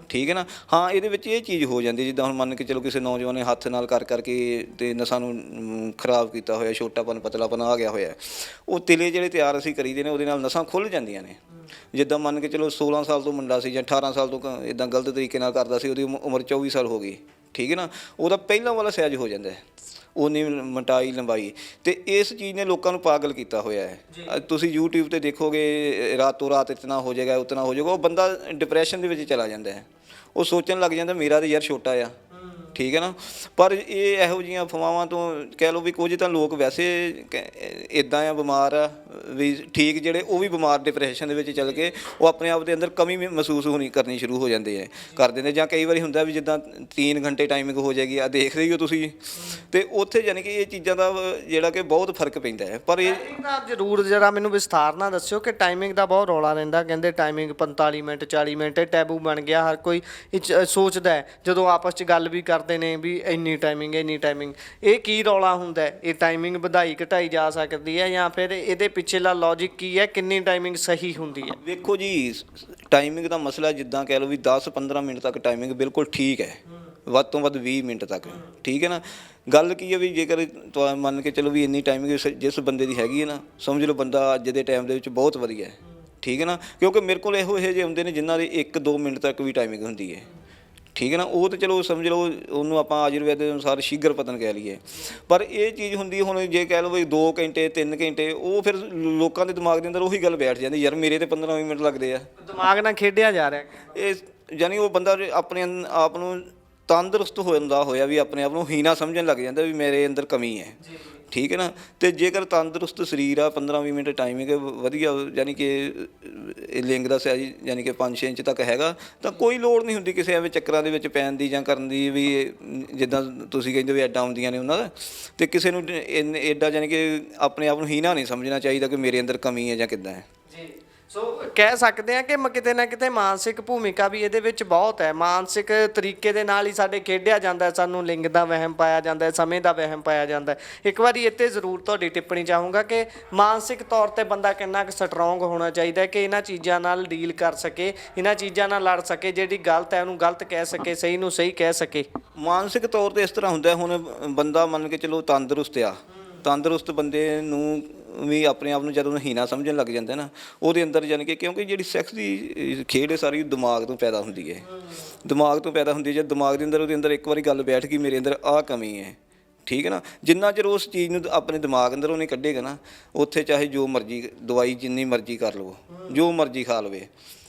ਠੀਕ ਹੈ ਨਾ, ਹਾਂ ਇਹਦੇ ਵਿੱਚ ਇਹ ਚੀਜ਼ ਹੋ ਜਾਂਦੀ, ਜਿੱਦਾਂ ਹੁਣ ਮੰਨ ਕੇ ਚਲੋ ਕਿਸੇ ਨੌਜਵਾਨ ਨੇ ਹੱਥ ਨਾਲ ਕਰ ਕਰਕੇ ਤੇ ਨਸਾਂ ਨੂੰ ਖਰਾਬ ਕੀਤਾ ਹੋਇਆ, ਛੋਟਾਪਨ ਪਤਲਾਪਨ ਆ ਗਿਆ ਹੋਇਆ, ਉਹ ਤਿਲੇ ਜਿਹੜੇ ਤਿਆਰ ਅਸੀਂ ਕਰੀਦੇ ਨੇ ਉਹਦੇ ਨਾਲ ਨਸਾਂ ਖੁੱਲ੍ਹ ਜਾਂਦੀਆਂ ਨੇ। ਜਿੱਦਾਂ ਮੰਨ ਕੇ ਚਲੋ 16 ਸਾਲ ਤੋਂ ਮੁੰਡਾ ਸੀ ਜਾਂ 18 ਸਾਲ ਤੋਂ ਇੱਦਾਂ ਗਲਤ ਤਰੀਕੇ ਨਾਲ ਕਰਦਾ ਸੀ, ਉਹਦੀ ਉਮਰ 24 ਸਾਲ ਹੋ ਗਈ, ਠੀਕ ਹੈ ਨਾ, ਉਹਦਾ ਪਹਿਲਾਂ ਵਾਲਾ ਸਾਈਜ਼ ਹੋ ਜਾਂਦਾ ਹੈ, ਉਨੀ ਮੋਟਾਈ ਲੰਬਾਈ। ਤੇ ਇਸ ਚੀਜ਼ ਨੇ ਲੋਕਾਂ ਨੂੰ ਪਾਗਲ ਕੀਤਾ ਹੋਇਆ ਹੈ। ਤੁਸੀਂ YouTube ਤੇ ਦੇਖੋਗੇ ਰਾਤੋਂ ਰਾਤ ਇਤਨਾ ਹੋ ਜਾਏਗਾ ਉਤਨਾ ਹੋ ਜਾਏਗਾ, ਉਹ ਬੰਦਾ ਡਿਪਰੈਸ਼ਨ ਦੇ ਵਿੱਚ ਚਲਾ ਜਾਂਦਾ ਹੈ, ਉਹ ਸੋਚਣ ਲੱਗ ਜਾਂਦਾ ਮੇਰਾ ਤਾਂ ਯਾਰ ਛੋਟਾ ਆ, ਠੀਕ ਹੈ ਨਾ। ਪਰ ਇਹ ਇਹੋ ਜਿਹੀਆਂ ਅਫਵਾਹਾਂ ਤੋਂ ਕਹਿ ਲਓ ਵੀ ਕੁਝ ਤਾਂ ਲੋਕ ਵੈਸੇ ਇੱਦਾਂ ਆ ਬਿਮਾਰ ਆ ਵੀ ਠੀਕ, ਜਿਹੜੇ ਉਹ ਵੀ ਬਿਮਾਰ ਡਿਪਰੈਸ਼ਨ ਦੇ ਵਿੱਚ ਚੱਲ ਕੇ ਉਹ ਆਪਣੇ ਆਪ ਦੇ ਅੰਦਰ ਕਮੀ ਮਹਿਸੂਸ ਕਰਨੀ ਸ਼ੁਰੂ ਹੋ ਜਾਂਦੇ ਹੈ ਕਰ ਦਿੰਦੇ। ਜਾਂ ਕਈ ਵਾਰੀ ਹੁੰਦਾ ਵੀ ਜਿੱਦਾਂ 3 ਘੰਟੇ ਟਾਈਮਿੰਗ ਹੋ ਜਾਏਗੀ, ਆ ਦੇਖਦੇ ਹੀ ਹੋ ਤੁਸੀਂ, ਤੇ ਉੱਥੇ ਯਾਨੀ ਕਿ ਇਹ ਚੀਜ਼ਾਂ ਦਾ ਜਿਹੜਾ ਕਿ ਬਹੁਤ ਫਰਕ ਪੈਂਦਾ ਹੈ। ਪਰ ਇਹ
ਜ਼ਰੂਰ ਜਰਾ ਮੈਨੂੰ ਵਿਸਥਾਰ ਨਾਲ ਦੱਸਿਓ ਕਿ ਟਾਈਮਿੰਗ ਦਾ ਬਹੁਤ ਰੌਲਾ ਰਹਿੰਦਾ, ਕਹਿੰਦੇ ਟਾਈਮਿੰਗ 45 ਮਿੰਟ 40 ਮਿੰਟ ਟੈਬੂ ਬਣ ਗਿਆ, ਹਰ ਕੋਈ ਸੋਚਦਾ ਹੈ ਜਦੋਂ ਆਪਸ 'ਚ ਗੱਲ ਵੀ ਕਰਦੇ ਨੇ ਵੀ ਇੰਨੀ ਟਾਈਮਿੰਗ ਇੰਨੀ ਟਾਈਮਿੰਗ। ਇਹ ਕੀ ਰੌਲਾ ਹੁੰਦਾ? ਇਹ ਟਾਈਮਿੰਗ ਵਧਾਈ ਘਟਾਈ ਜਾ ਸਕਦੀ ਹੈ ਜਾਂ ਫਿਰ ਇਹਦੇ ਪਿੱਛੇਲਾ ਲੌਜਿਕ ਕੀ ਹੈ? ਕਿੰਨੀ ਟਾਈਮਿੰਗ ਸਹੀ ਹੁੰਦੀ ਹੈ?
ਵੇਖੋ ਜੀ, ਟਾਈਮਿੰਗ ਦਾ ਮਸਲਾ ਜਿੱਦਾਂ ਕਹਿ ਲਓ ਵੀ 10-15 ਮਿੰਟ ਤੱਕ ਟਾਈਮਿੰਗ ਬਿਲਕੁਲ ਠੀਕ ਹੈ, ਵੱਧ ਤੋਂ ਵੱਧ 20 ਮਿੰਟ ਤੱਕ, ਠੀਕ ਹੈ ਨਾ। ਗੱਲ ਕੀ ਹੈ ਵੀ ਜੇਕਰ ਮੰਨ ਕੇ ਚਲੋ ਵੀ ਇੰਨੀ ਟਾਈਮਿੰਗ ਜਿਸ ਬੰਦੇ ਦੀ ਹੈਗੀ ਹੈ ਨਾ, ਸਮਝ ਲਓ ਬੰਦਾ ਅੱਜ ਦੇ ਟਾਈਮ ਦੇ ਵਿੱਚ ਬਹੁਤ ਵਧੀਆ ਹੈ, ਠੀਕ ਹੈ ਨਾ। ਕਿਉਂਕਿ ਮੇਰੇ ਕੋਲ ਇਹੋ ਜਿਹੇ ਹੁੰਦੇ ਨੇ ਜਿਨ੍ਹਾਂ ਦੀ 1-2 ਮਿੰਟ ਤੱਕ ਵੀ ਟਾਈਮਿੰਗ ਹੁੰਦੀ ਹੈ, ਠੀਕ ਹੈ ਨਾ। ਉਹ ਤਾਂ ਚਲੋ ਸਮਝ ਲਓ ਉਹਨੂੰ ਆਪਾਂ ਆਯੁਰਵੇਦ ਦੇ ਅਨੁਸਾਰ ਸ਼ੀਘਰ ਪਤਨ ਕਹਿ ਲਈਏ। ਪਰ ਇਹ ਚੀਜ਼ ਹੁੰਦੀ ਹੁਣ ਜੇ ਕਹਿ ਲਓ ਵੀ 2 ਘੰਟੇ 3 ਘੰਟੇ, ਉਹ ਫਿਰ ਲੋਕਾਂ ਦੇ ਦਿਮਾਗ ਦੇ ਅੰਦਰ ਉਹੀ ਗੱਲ ਬੈਠ ਜਾਂਦੀ, ਯਾਰ ਮੇਰੇ ਤਾਂ 15 ਮਿੰਟ ਲੱਗਦੇ ਆ। ਦਿਮਾਗ
ਨਾਲ ਖੇਡਿਆ ਜਾ ਰਿਹਾ
ਇਹ, ਯਾਨੀ ਉਹ ਬੰਦਾ ਆਪਣੇ ਆਪ ਨੂੰ ਤੰਦਰੁਸਤ ਹੋਇਆ ਵੀ ਆਪਣੇ ਆਪ ਨੂੰ ਹੀਣਾ ਸਮਝਣ ਲੱਗ ਜਾਂਦਾ ਵੀ ਮੇਰੇ ਅੰਦਰ ਕਮੀ ਹੈ, ਠੀਕ ਹੈ ਨਾ। ਤੇ ਜੇਕਰ ਤੰਦਰੁਸਤ ਸਰੀਰ ਆ, 15-20 ਮਿੰਟ ਟਾਈਮਿੰਗ ਵਧੀਆ, ਯਾਨੀ ਕਿ ਲਿੰਗ ਦਾ ਸਾਈਜ਼ ਯਾਨੀ ਕਿ 5-6 ਇੰਚ ਤੱਕ ਹੈਗਾ, ਤਾਂ ਕੋਈ ਲੋੜ ਨਹੀਂ ਹੁੰਦੀ ਕਿਸੇ ਐਵੇਂ ਚੱਕਰਾਂ ਦੇ ਵਿੱਚ ਪੈਣ ਦੀ ਜਾਂ ਕਰਨ ਦੀ ਵੀ ਜਿੱਦਾਂ ਤੁਸੀਂ ਕਹਿੰਦੇ ਵੀ ਐਡਾਂ ਆਉਂਦੀਆਂ ਨੇ ਉਹਨਾਂ ਦਾ। ਤੇ ਕਿਸੇ ਨੂੰ ਐਡਾ ਯਾਨੀ ਕਿ ਆਪਣੇ ਆਪ ਨੂੰ ਹੀਣਾ ਨਹੀਂ ਸਮਝਣਾ ਚਾਹੀਦਾ ਕਿ ਮੇਰੇ ਅੰਦਰ ਕਮੀ ਹੈ ਜਾਂ ਕਿੱਦਾਂ ਹੈ।
ਸੋ ਕਹਿ ਸਕਦੇ ਹਾਂ ਕਿ ਕਿਤੇ ਨਾ ਕਿਤੇ ਮਾਨਸਿਕ ਭੂਮਿਕਾ ਵੀ ਇਹਦੇ ਵਿੱਚ ਬਹੁਤ ਹੈ। ਮਾਨਸਿਕ ਤਰੀਕੇ ਦੇ ਨਾਲ ਹੀ ਸਾਡੇ ਖੇਡਿਆ ਜਾਂਦਾ, ਸਾਨੂੰ ਲਿੰਗ ਦਾ ਵਹਿਮ ਪਾਇਆ ਜਾਂਦਾ, ਸਮੇਂ ਦਾ ਵਹਿਮ ਪਾਇਆ ਜਾਂਦਾ। ਇੱਕ ਵਾਰੀ ਇੱਥੇ ਜ਼ਰੂਰ ਤੁਹਾਡੀ ਟਿੱਪਣੀ ਚਾਹੂੰਗਾ ਕਿ ਮਾਨਸਿਕ ਤੌਰ 'ਤੇ ਬੰਦਾ ਕਿੰਨਾ ਕੁ ਸਟਰੋਂਗ ਹੋਣਾ ਚਾਹੀਦਾ ਕਿ ਇਹਨਾਂ ਚੀਜ਼ਾਂ ਨਾਲ ਡੀਲ ਕਰ ਸਕੇ, ਇਹਨਾਂ ਚੀਜ਼ਾਂ ਨਾਲ ਲੜ ਸਕੇ, ਜਿਹੜੀ ਗਲਤ ਹੈ ਉਹਨੂੰ ਗਲਤ ਕਹਿ ਸਕੇ, ਸਹੀ ਨੂੰ ਸਹੀ ਕਹਿ ਸਕੇ।
ਮਾਨਸਿਕ ਤੌਰ 'ਤੇ ਇਸ ਤਰ੍ਹਾਂ ਹੁੰਦਾ, ਹੁਣ ਬੰਦਾ ਮੰਨ ਕੇ ਚਲੋ ਤੰਦਰੁਸਤ ਆ, ਤੰਦਰੁਸਤ ਬੰਦੇ ਨੂੰ ਵੀ ਆਪਣੇ ਆਪ ਨੂੰ ਜਦੋਂ ਹੀਣਾ ਸਮਝਣ ਲੱਗ ਜਾਂਦਾ ਨਾ, ਉਹਦੇ ਅੰਦਰ ਯਾਨੀ ਕਿ ਕਿਉਂਕਿ ਜਿਹੜੀ ਸੈਕਸ ਦੀ ਖੇਡ ਹੈ ਸਾਰੀ ਦਿਮਾਗ ਤੋਂ ਪੈਦਾ ਹੁੰਦੀ ਹੈ, ਦਿਮਾਗ ਤੋਂ ਪੈਦਾ ਹੁੰਦੀ ਹੈ। ਜਦ ਦਿਮਾਗ ਦੇ ਅੰਦਰ ਉਹਦੇ ਅੰਦਰ ਇੱਕ ਵਾਰੀ ਗੱਲ ਬੈਠ ਗਈ ਮੇਰੇ ਅੰਦਰ ਆਹ ਕਮੀ ਹੈ, ਠੀਕ ਹੈ ਨਾ, ਜਿੰਨਾ ਚਿਰ ਉਸ ਚੀਜ਼ ਨੂੰ ਆਪਣੇ ਦਿਮਾਗ ਅੰਦਰ ਉਹਨੇ ਕੱਢੇਗਾ ਨਾ, ਉੱਥੇ ਚਾਹੇ ਜੋ ਮਰਜ਼ੀ ਦਵਾਈ ਜਿੰਨੀ ਮਰਜ਼ੀ ਕਰ ਲਵੋ, ਜੋ ਮਰਜ਼ੀ ਖਾ ਲਵੇ,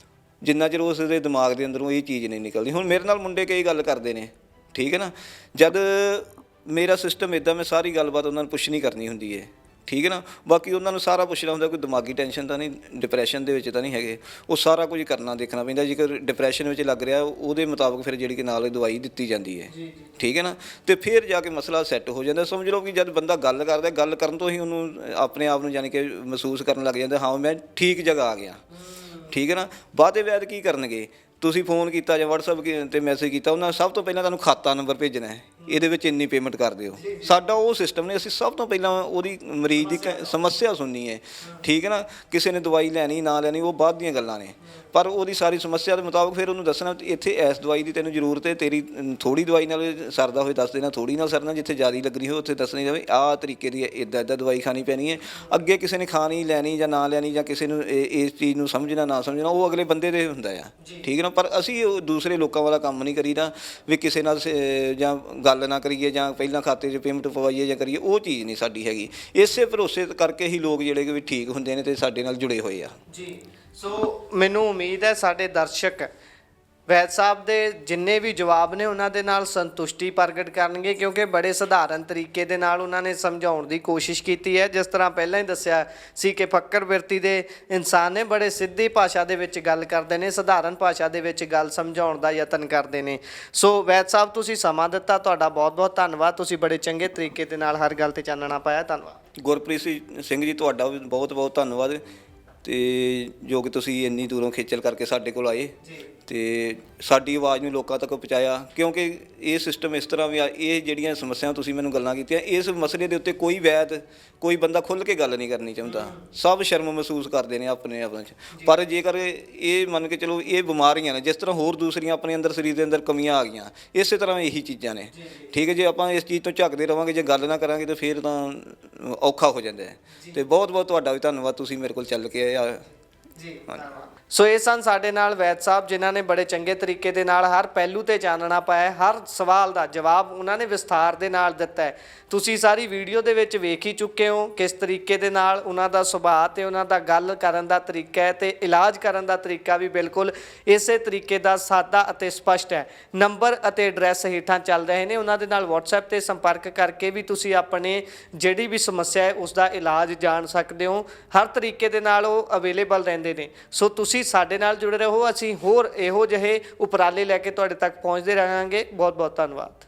ਜਿੰਨਾ ਚਿਰ ਉਸ ਦੇ ਦਿਮਾਗ ਦੇ ਅੰਦਰੋਂ ਇਹ ਚੀਜ਼ ਨਹੀਂ ਨਿਕਲਦੀ। ਹੁਣ ਮੇਰੇ ਨਾਲ ਮੁੰਡੇ ਕਈ ਗੱਲ ਕਰਦੇ ਨੇ, ਠੀਕ ਹੈ ਨਾ, ਜਦ ਮੇਰਾ ਸਿਸਟਮ ਇੱਦਾਂ, ਮੈਂ ਸਾਰੀ ਗੱਲਬਾਤ ਉਹਨਾਂ ਨੂੰ ਪੁੱਛਣੀ ਕਰਨੀ ਹੁੰਦੀ ਹੈ, ਠੀਕ ਹੈ ਨਾ। ਬਾਕੀ ਉਹਨਾਂ ਨੂੰ ਸਾਰਾ ਪੁੱਛਣਾ ਹੁੰਦਾ, ਕੋਈ ਦਿਮਾਗੀ ਟੈਨਸ਼ਨ ਤਾਂ ਨਹੀਂ, ਡਿਪਰੈਸ਼ਨ ਦੇ ਵਿੱਚ ਤਾਂ ਨਹੀਂ ਹੈਗੇ, ਉਹ ਸਾਰਾ ਕੁਝ ਕਰਨਾ ਦੇਖਣਾ ਪੈਂਦਾ। ਜੇਕਰ ਡਿਪਰੈਸ਼ਨ ਵਿੱਚ ਲੱਗ ਰਿਹਾ ਉਹਦੇ ਮੁਤਾਬਕ ਫਿਰ ਜਿਹੜੀ ਕਿ ਨਾਲ ਦਵਾਈ ਦਿੱਤੀ ਜਾਂਦੀ ਹੈ, ਠੀਕ ਹੈ ਨਾ। ਤੇ ਫਿਰ ਜਾ ਕੇ ਮਸਲਾ ਸੈੱਟ ਹੋ ਜਾਂਦਾ। ਸਮਝ ਲਓ ਕਿ ਜਦ ਬੰਦਾ ਗੱਲ ਕਰਦਾ, ਗੱਲ ਕਰਨ ਤੋਂ ਹੀ ਉਹਨੂੰ ਆਪਣੇ ਆਪ ਨੂੰ ਯਾਨੀ ਕਿ ਮਹਿਸੂਸ ਕਰਨ ਲੱਗ ਜਾਂਦਾ, ਹਾਂ ਮੈਂ ਠੀਕ ਜਗ੍ਹਾ ਆ ਗਿਆ, ਠੀਕ ਹੈ ਨਾ। ਬਾਅਦ ਵੈਦ ਕੀ ਕਰਨਗੇ, ਤੁਸੀਂ ਫੋਨ ਕੀਤਾ ਜਾਂ WhatsApp 'ਤੇ ਮੈਸੇਜ ਕੀਤਾ, ਉਹਨਾਂ ਸਭ ਤੋਂ ਪਹਿਲਾਂ ਤੁਹਾਨੂੰ ਖਾਤਾ ਨੰਬਰ ਭੇਜਣਾ ਹੈ, ਇਹਦੇ ਵਿੱਚ ਇੰਨੀ ਪੇਮੈਂਟ ਕਰ ਦਿਓ। ਸਾਡਾ ਉਹ ਸਿਸਟਮ ਨੇ, ਅਸੀਂ ਸਭ ਤੋਂ ਪਹਿਲਾਂ ਉਹਦੀ ਮਰੀਜ਼ ਦੀ ਸਮੱਸਿਆ ਸੁਣਨੀ ਹੈ, ਠੀਕ ਹੈ ਨਾ। ਕਿਸੇ ਨੇ ਦਵਾਈ ਲੈਣੀ ਨਾ ਲੈਣੀ ਉਹ ਬਾਅਦ ਦੀਆਂ ਗੱਲਾਂ ਨੇ, ਪਰ ਉਹਦੀ ਸਾਰੀ ਸਮੱਸਿਆ ਦੇ ਮੁਤਾਬਕ ਫਿਰ ਉਹਨੂੰ ਦੱਸਣਾ ਇੱਥੇ ਇਸ ਦਵਾਈ ਦੀ ਤੈਨੂੰ ਜ਼ਰੂਰਤ ਹੈ, ਤੇਰੀ ਥੋੜ੍ਹੀ ਦਵਾਈ ਨਾਲ ਸਰਦਾ ਹੋਏ ਦੱਸ ਦੇਣਾ, ਥੋੜ੍ਹੀ ਨਾਲ ਸਰਨਾ, ਜਿੱਥੇ ਜ਼ਿਆਦਾ ਲੱਗਣੀ ਹੋਏ ਉੱਥੇ ਦੱਸਣੀ ਜਾਵੇ ਆਹ ਤਰੀਕੇ ਦੀ ਇੱਦਾਂ ਦਵਾਈ ਖਾਣੀ ਪੈਣੀ ਹੈ। ਅੱਗੇ ਕਿਸੇ ਨੇ ਖਾਣੀ ਲੈਣੀ ਜਾਂ ਨਾ ਲੈਣੀ, ਜਾਂ ਕਿਸੇ ਨੂੰ ਇਸ ਚੀਜ਼ ਨੂੰ ਸਮਝਣਾ ਨਾ ਸਮਝਣਾ, ਉਹ ਅਗਲੇ ਬੰਦੇ ਦੇ ਹੁੰਦਾ ਆ, ਠੀਕ ਹੈ ਨਾ। ਪਰ ਅਸੀਂ ਦੂਸਰੇ ਲੋਕਾਂ ਵਾਲਾ ਕੰਮ ਨਹੀਂ ਕਰੀਦਾ ਵੀ ਕਿਸੇ ਨਾਲ ਜਾਂ ਗੱਲ ਨਾ ਕਰੀਏ ਜਾਂ ਪਹਿਲਾਂ ਖਾਤੇ 'ਚ ਪੇਮੈਂਟ ਪਵਾਈਏ ਜਾਂ ਕਰੀਏ, ਉਹ ਚੀਜ਼ ਨਹੀਂ ਸਾਡੀ ਹੈਗੀ। ਇਸੇ ਭਰੋਸੇ ਕਰਕੇ ਹੀ ਲੋਕ ਜਿਹੜੇ ਕਿ ਵੀ ਠੀਕ ਹੁੰਦੇ ਨੇ ਤੇ ਸਾਡੇ ਨਾਲ ਜੁੜੇ ਹੋਏ ਆ।
ਜੀ, ਸੋ ਮੈਨੂੰ ਉਮੀਦ ਹੈ ਸਾਡੇ ਦਰਸ਼ਕ ਵੈਦ ਸਾਹਿਬ ਦੇ ਜਿੰਨੇ ਵੀ ਜਵਾਬ ਨੇ ਉਹਨਾਂ ਦੇ ਨਾਲ ਸੰਤੁਸ਼ਟੀ ਪ੍ਰਗਟ ਕਰਨਗੇ, ਕਿਉਂਕਿ ਬੜੇ ਸਧਾਰਨ ਤਰੀਕੇ ਦੇ ਨਾਲ ਉਹਨਾਂ ਨੇ ਸਮਝਾਉਣ ਦੀ ਕੋਸ਼ਿਸ਼ ਕੀਤੀ ਹੈ। ਜਿਸ ਤਰ੍ਹਾਂ ਪਹਿਲਾਂ ਹੀ ਦੱਸਿਆ ਸੀ ਕਿ ਫੱਕਰ ਬਿਰਤੀ ਦੇ ਇਨਸਾਨ ਨੇ, ਬੜੇ ਸਿੱਧੀ ਭਾਸ਼ਾ ਦੇ ਵਿੱਚ ਗੱਲ ਕਰਦੇ ਨੇ, ਸਧਾਰਨ ਭਾਸ਼ਾ ਦੇ ਵਿੱਚ ਗੱਲ ਸਮਝਾਉਣ ਦਾ ਯਤਨ ਕਰਦੇ ਨੇ। ਸੋ ਵੈਦ ਸਾਹਿਬ ਤੁਸੀਂ ਸਮਾਂ ਦਿੱਤਾ, ਤੁਹਾਡਾ ਬਹੁਤ ਬਹੁਤ ਧੰਨਵਾਦ। ਤੁਸੀਂ ਬੜੇ ਚੰਗੇ ਤਰੀਕੇ ਦੇ ਨਾਲ ਹਰ ਗੱਲ ਤੇ ਚਾਨਣਾ ਪਾਇਆ। ਧੰਨਵਾਦ।
ਗੁਰਪ੍ਰੀਤ ਸਿੰਘ ਜੀ, ਤੁਹਾਡਾ ਵੀ ਬਹੁਤ ਬਹੁਤ ਧੰਨਵਾਦ, ਤੇ ਜੋ ਕਿ ਤੁਸੀਂ ਇੰਨੀ ਦੂਰੋਂ ਖੇਚਲ ਕਰਕੇ ਸਾਡੇ ਕੋਲ ਆਏ ਤੇ ਸਾਡੀ ਆਵਾਜ਼ ਨੂੰ ਲੋਕਾਂ ਤੱਕ ਪਹੁੰਚਾਇਆ। ਕਿਉਂਕਿ ਇਹ ਸਿਸਟਮ ਇਸ ਤਰ੍ਹਾਂ ਵੀ ਆ, ਇਹ ਜਿਹੜੀਆਂ ਸਮੱਸਿਆ ਤੁਸੀਂ ਮੈਨੂੰ ਗੱਲਾਂ ਕੀਤੀਆਂ, ਇਸ ਮਸਲੇ ਦੇ ਉੱਤੇ ਕੋਈ ਵੈਦ, ਕੋਈ ਬੰਦਾ ਖੁੱਲ੍ਹ ਕੇ ਗੱਲ ਨਹੀਂ ਕਰਨੀ ਚਾਹੁੰਦਾ। ਸਭ ਸ਼ਰਮ ਮਹਿਸੂਸ ਕਰਦੇ ਨੇ ਆਪਣੇ ਆਪ 'ਚ। ਪਰ ਜੇਕਰ ਇਹ ਮੰਨ ਕੇ ਚਲੋ ਇਹ ਬਿਮਾਰੀਆਂ ਨੇ, ਜਿਸ ਤਰ੍ਹਾਂ ਹੋਰ ਦੂਸਰੀਆਂ ਆਪਣੇ ਅੰਦਰ ਸਰੀਰ ਦੇ ਅੰਦਰ ਕਮੀਆਂ ਆ ਗਈਆਂ, ਇਸੇ ਤਰ੍ਹਾਂ ਇਹੀ ਚੀਜ਼ਾਂ ਨੇ। ਠੀਕ ਹੈ, ਜੇ ਆਪਾਂ ਇਸ ਚੀਜ਼ ਤੋਂ ਝੱਕਦੇ ਰਹਾਂਗੇ, ਜੇ ਗੱਲ ਨਾ ਕਰਾਂਗੇ ਤਾਂ ਫਿਰ ਤਾਂ ਔਖਾ ਹੋ ਜਾਂਦਾ ਹੈ। ਤੇ ਬਹੁਤ ਬਹੁਤ ਤੁਹਾਡਾ ਵੀ ਧੰਨਵਾਦ, ਤੁਸੀਂ ਮੇਰੇ ਕੋਲ ਚੱਲ ਕੇ ਆਏ ਜੀ।
ਸੋ ਇਹ ਸਨ ਸਾਡੇ ਨਾਲ ਵੈਦ ਸਾਹਿਬ, ਜਿਨ੍ਹਾਂ ਨੇ ਬੜੇ ਚੰਗੇ ਤਰੀਕੇ ਦੇ ਨਾਲ ਹਰ ਪਹਿਲੂ ਤੇ ਚਾਨਣਾ ਪਾਇਆ, ਹਰ ਸਵਾਲ ਦਾ ਜਵਾਬ ਉਹਨਾਂ ਨੇ ਵਿਸਥਾਰ ਦੇ ਨਾਲ ਦਿੱਤਾ ਹੈ। ਤੁਸੀਂ ਸਾਰੀ ਵੀਡੀਓ ਦੇ ਵਿੱਚ ਵੇਖ ਹੀ ਚੁੱਕੇ ਹੋ ਕਿਸ ਤਰੀਕੇ ਦੇ ਨਾਲ ਉਹਨਾਂ ਦਾ ਸੁਭਾਅ ਤੇ ਉਹਨਾਂ ਦਾ ਗੱਲ ਕਰਨ ਦਾ ਤਰੀਕਾ ਹੈ, ਤੇ ਇਲਾਜ ਕਰਨ ਦਾ ਤਰੀਕਾ ਵੀ ਬਿਲਕੁਲ ਇਸੇ ਤਰੀਕੇ ਦਾ ਸਾਦਾ ਅਤੇ ਸਪਸ਼ਟ ਹੈ। ਨੰਬਰ ਅਤੇ ਐਡਰੈਸ ਹੇਠਾਂ ਚੱਲ ਰਹੇ ਨੇ, ਉਹਨਾਂ ਦੇ ਨਾਲ WhatsApp ਤੇ ਸੰਪਰਕ ਕਰਕੇ ਵੀ ਤੁਸੀਂ ਆਪਣੇ ਜਿਹੜੀ ਵੀ ਸਮੱਸਿਆ ਹੈ ਉਸ ਦਾ ਇਲਾਜ ਜਾਣ ਸਕਦੇ ਹੋ। ਹਰ ਤਰੀਕੇ ਦੇ ਨਾਲ ਉਹ ਅਵੇਲੇਬਲ ਰਹਿੰਦੇ ਨੇ। ਸੋ ਤੁਸੀਂ ਸਾਡੇ ਨਾਲ ਜੁੜੇ ਰਹੋ, ਅਸੀਂ ਹੋਰ ਇਹੋ ਜਿਹੇ ਉਪਰਾਲੇ ਲੈ ਕੇ ਤੁਹਾਡੇ ਤੱਕ ਪਹੁੰਚਦੇ ਰਹਾਂਗੇ। ਬਹੁਤ ਬਹੁਤ ਧੰਨਵਾਦ।